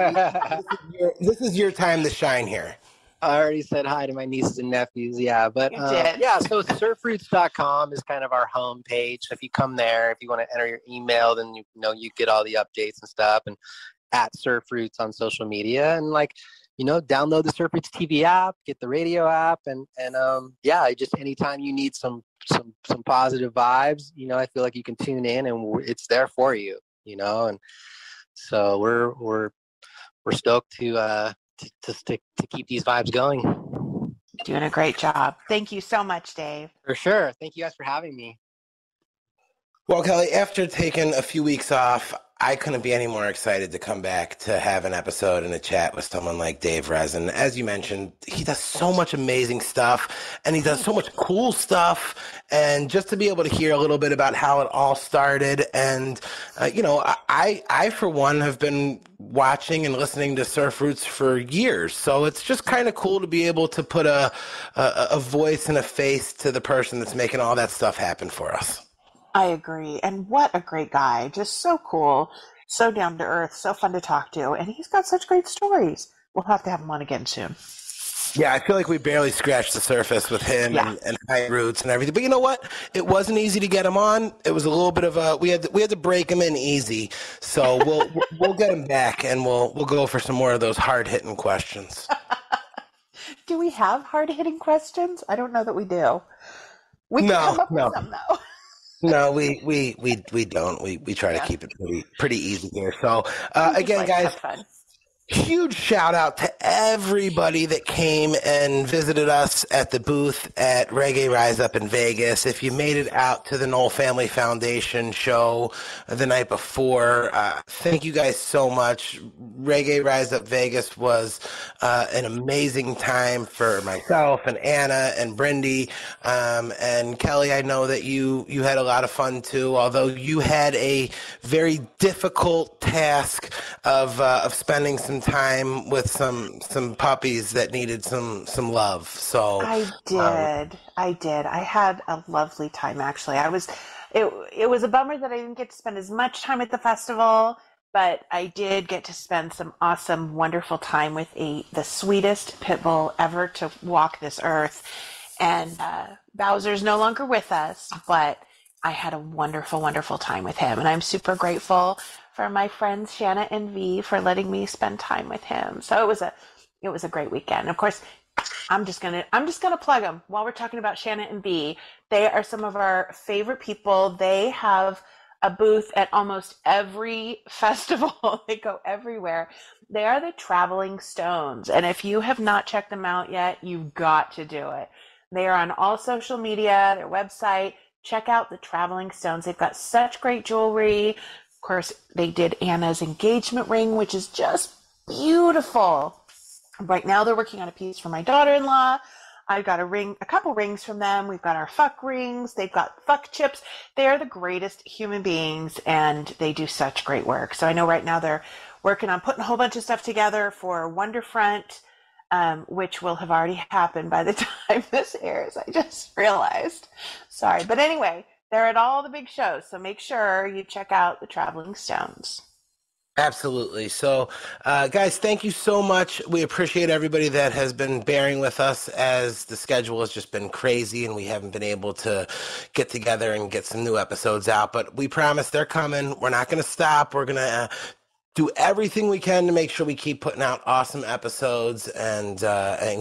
this is your time to shine here. I already said hi to my nieces and nephews. Yeah, but You did. yeah, so surfroots.com is kind of our home page. So if you come there, if you want to enter your email, then you know you get all the updates and stuff. And at Surfroots on social media, and download the Surfroots TV app, get the radio app, and yeah, just anytime you need some positive vibes, I feel like you can tune in and it's there for you, and so we're stoked to keep these vibes going. Doing a great job. Thank you so much, Dave. For sure. Thank you guys for having me. Well, Kelly, after taking a few weeks off, I couldn't be any more excited to come back to have an episode and a chat with someone like Dave Resin. As you mentioned, he does so much amazing stuff and he does so much cool stuff. And just to be able to hear a little bit about how it all started. And, I, for one, have been watching and listening to Surf Roots for years. So it's just kind of cool to be able to put a voice and a face to the person that's making all that stuff happen for us. I agree. And what a great guy. Just so cool, so down to earth, so fun to talk to. And he's got such great stories. We'll have to have him on again soon. Yeah, I feel like we barely scratched the surface with him and High Roots and everything. But you know what? It wasn't easy to get him on. It was a little bit of we had to break him in easy. So we'll get him back and we'll go for some more of those hard-hitting questions. Do we have hard-hitting questions? I don't know that we do. We can come up with some, though. No, we don't. We try to keep it pretty easy here. So again, guys, huge shout out to everybody that came and visited us at the booth at Reggae Rise Up in Vegas. If you made it out to the Nowell Family Foundation show the night before, thank you guys so much. Reggae Rise Up Vegas was an amazing time for myself and Anna and Brindy. And Kelly, I know that you had a lot of fun too, although you had a very difficult task of spending some time with some puppies that needed some love. So I did. I had a lovely time, actually. It was a bummer that I didn't get to spend as much time at the festival, but I did get to spend some awesome, wonderful time with the sweetest pit bull ever to walk this earth. And Bowser's no longer with us, but I had a wonderful, wonderful time with him. And I'm super grateful for my friends Shanna and V for letting me spend time with him. So it was a great weekend. Of course, I'm just gonna plug them while we're talking about Shanna and V. They are some of our favorite people. They have a booth at almost every festival. They go everywhere. They are the Traveling Stones. And if you have not checked them out yet, you've got to do it. They are on all social media, their website. Check out the Traveling Stones. They've got such great jewelry. Of course, they did Anna's engagement ring, which is just beautiful. Right now, they're working on a piece for my daughter-in-law. I've got a couple rings from them. We've got our fuck rings. They've got fuck chips. They are the greatest human beings, and they do such great work. So I know right now they're working on putting a whole bunch of stuff together for Wonderfront, which will have already happened by the time this airs. I just realized. Sorry. But anyway, they're at all the big shows, so make sure you check out the Traveling Stones. Absolutely. So, guys, thank you so much. We appreciate everybody that has been bearing with us as the schedule has just been crazy and we haven't been able to get together and get some new episodes out. But we promise they're coming. We're not going to stop. We're going to do everything we can to make sure we keep putting out awesome episodes and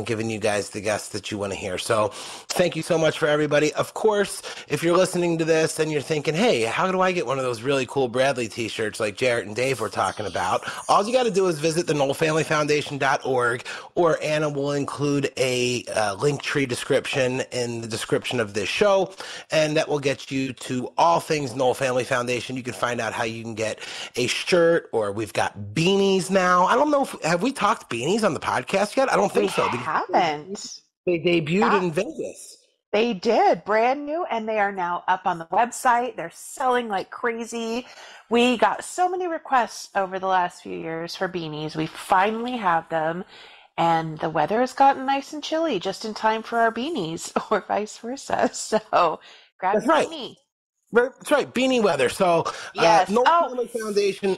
giving you guys the guests that you want to hear. So thank you so much for everybody. Of course, if you're listening to this and you're thinking, hey, how do I get one of those really cool Bradley t-shirts like Jarett and Dave were talking about? All you got to do is visit the NowellFamilyFoundation.org, or Anna will include a link tree description in the description of this show, and that will get you to all things Nowell Family Foundation. You can find out how you can get a shirt, or we've got beanies now. I don't know have we talked beanies on the podcast yet? I don't think so. We haven't. They debuted in Vegas. They did, brand new, and they are now up on the website. They're selling like crazy. We got so many requests over the last few years for beanies. We finally have them, and the weather has gotten nice and chilly just in time for our beanies, or vice versa. So grab your beanie. That's right, beanie weather. So yes. Nowell Family Foundation.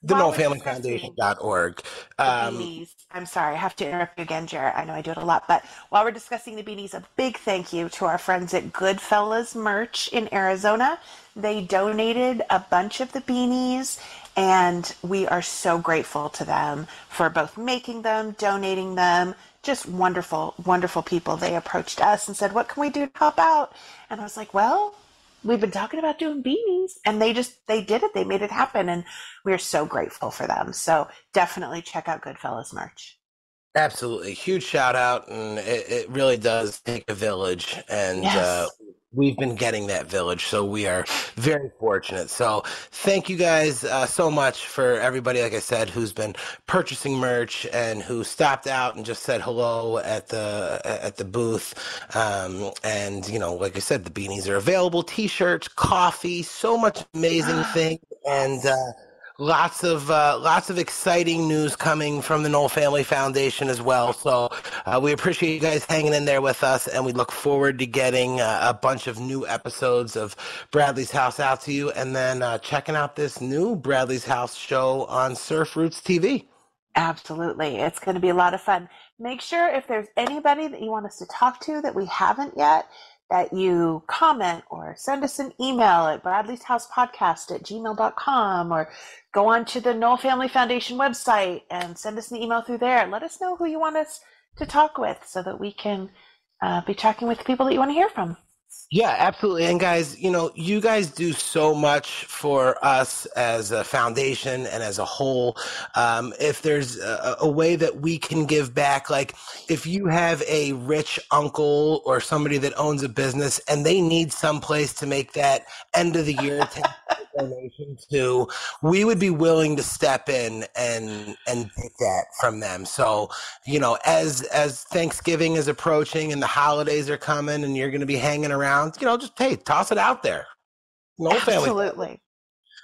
The NowellFamilyFoundation.org. Beanies. I'm sorry, I have to interrupt you again, Jarett. I know I do it a lot, but while we're discussing the beanies, a big thank you to our friends at Goodfellas Merch in Arizona. They donated a bunch of the beanies, and we are so grateful to them for both making them, donating them. Just wonderful, wonderful people. They approached us and said, what can we do to help out? And I was like, well, we've been talking about doing beanies, and they did it. They made it happen, and we're so grateful for them. So definitely check out Goodfellas Merch. Absolutely. Huge shout out, and it really does take a village, and yes. We've been getting that village, so we are very fortunate. So thank you guys so much for everybody, like I said, who's been purchasing merch and who stopped out and just said hello at the booth. And, you know, like I said, the beanies are available, T-shirts, coffee, so much amazing things, and lots of exciting news coming from the Nowell Family Foundation as well. So we appreciate you guys hanging in there with us, and we look forward to getting a bunch of new episodes of Bradley's House out to you, and then checking out this new Bradley's House show on Surf Roots TV. Absolutely. It's going to be a lot of fun. Make sure if there's anybody that you want us to talk to that we haven't yet, that you comment or send us an email at bradleyshousepodcast@gmail.com, or go on to the Nowell Family Foundation website and send us an email through there. Let us know who you want us to talk with so that we can be talking with the people that you want to hear from. Yeah, absolutely. And guys, you know, you guys do so much for us as a foundation and as a whole. If there's a way that we can give back, like if you have a rich uncle or somebody that owns a business and they need some place to make that end of the year donation to, we would be willing to step in and take that from them. So, you know, as Thanksgiving is approaching and the holidays are coming and you're going to be hanging around, you know, just, hey, toss it out there. No family. Absolutely.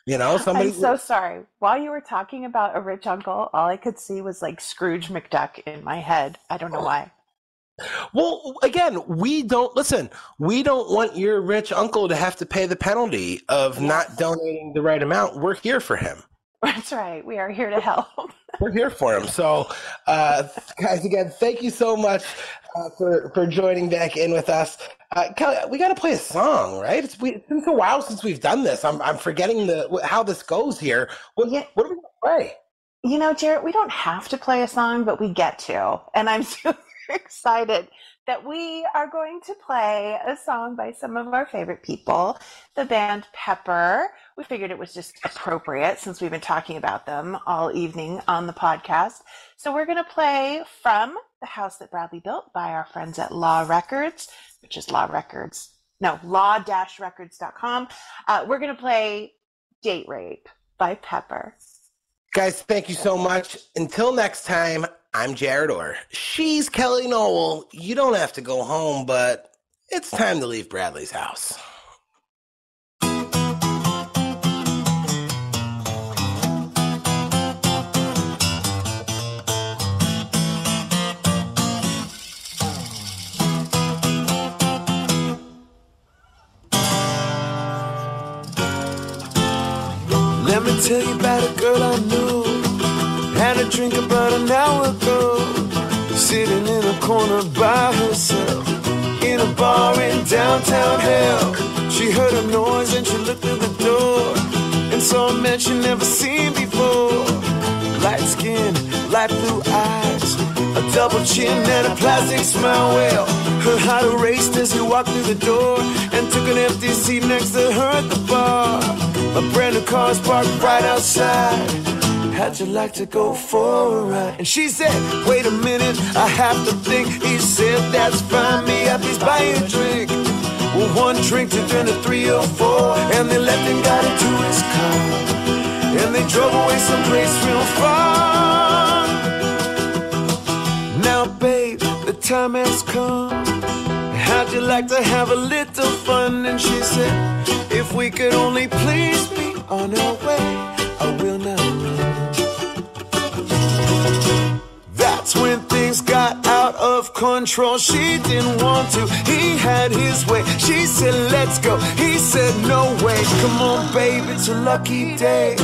You know, somebody. I'm so sorry. While you were talking about a rich uncle, all I could see was like Scrooge McDuck in my head. I don't know why. Well, again, we don't want your rich uncle to have to pay the penalty of not donating the right amount. We're here for him. That's right. We are here to help. We're here for him. So, guys, again, thank you so much for joining back in with us. Kelly, we got to play a song, right? It's been a while since we've done this. I'm forgetting how this goes here. What are we going to play? You know, Jarett, we don't have to play a song, but we get to. And I'm super excited that we are going to play a song by some of our favorite people, the band Pepper. We figured it was just appropriate since we've been talking about them all evening on the podcast. So we're going to play from The House That Bradley Built by our friends at Law Records, which is law-records.com. We're going to play Date Rape by Pepper. Guys, thank you so much. Until next time, I'm Jarett Orr. She's Kelly Nowell. You don't have to go home, but it's time to leave Bradley's house. Let me tell you about a girl I knew. Had a drink about an hour ago. Sitting in a corner by herself in a bar in downtown hell. She heard a noise and she looked through the door and saw a man she never seen before. bright blue eyes, a double chin and a plastic smile. Well, her heart erased as he walked through the door and took an empty seat next to her at the bar. A brand new car's parked right outside. How'd you like to go for a ride? And she said, wait a minute, I have to think. He said, that's fine, me up, please buy you a drink. Well, one drink to turn to 3 or 4, and they left and got into his car, and they drove away someplace real far. Now, babe, the time has come. How'd you like to have a little fun? And she said, if we could only please be on our way, I will not run. That's when things got out of control. She didn't want to, he had his way. She said, let's go. He said, no way. Come on, babe, it's a lucky day.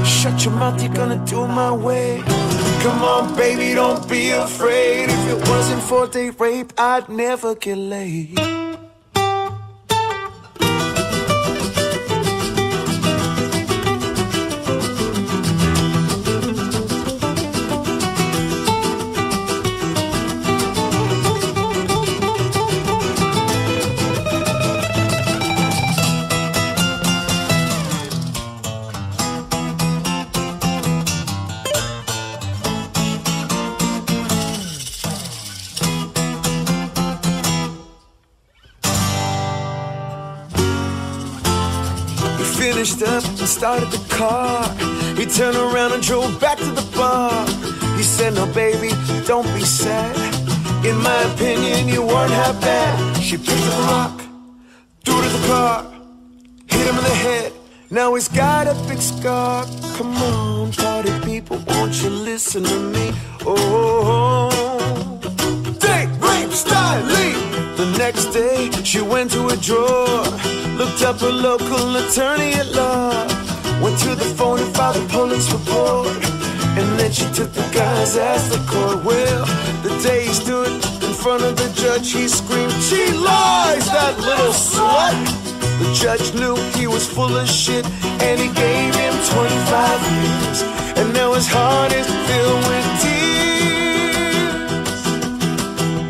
Shut your mouth, you're gonna do my way. Come on, baby, don't be afraid. If it wasn't for date rape, I'd never get laid. Finished up and started the car. He turned around and drove back to the bar. He said, no, baby, don't be sad. In my opinion, you weren't half bad. She picked up a rock, threw it at the car, hit him in the head. Now he's got a big scar. Come on, party people, won't you listen to me? Oh, date rape styling. The next day, she went to a drawer, looked up a local attorney at law, went to the phone and filed a police report, and then she took the guy's ass to court. Well, the day he stood in front of the judge, he screamed, she lies, that little slut. The judge knew he was full of shit, and he gave him 25 years, and now his heart is filled with tears.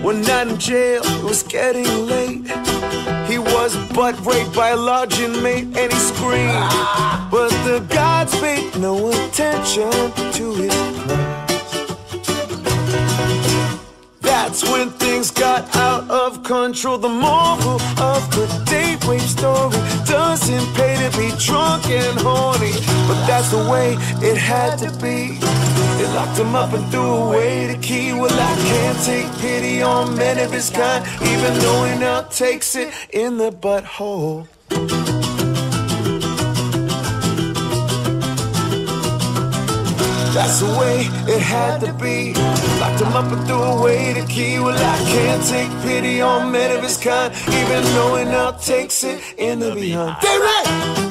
One night in jail, it was getting late. He was butt raped by a large inmate, and he screamed, but the gods paid no attention to his cries. That's when things got out of control. The moral of the date rape story doesn't pay to be drunk and horny, but that's the way it had to be. They locked him up and threw away the key. Well, I can't take pity on men of his kind, even though he now takes it in the butthole. That's the way it had to be. Locked him up and threw away the key. Well, I can't take pity on men of his kind, even though he now takes it in the behind. Date rape!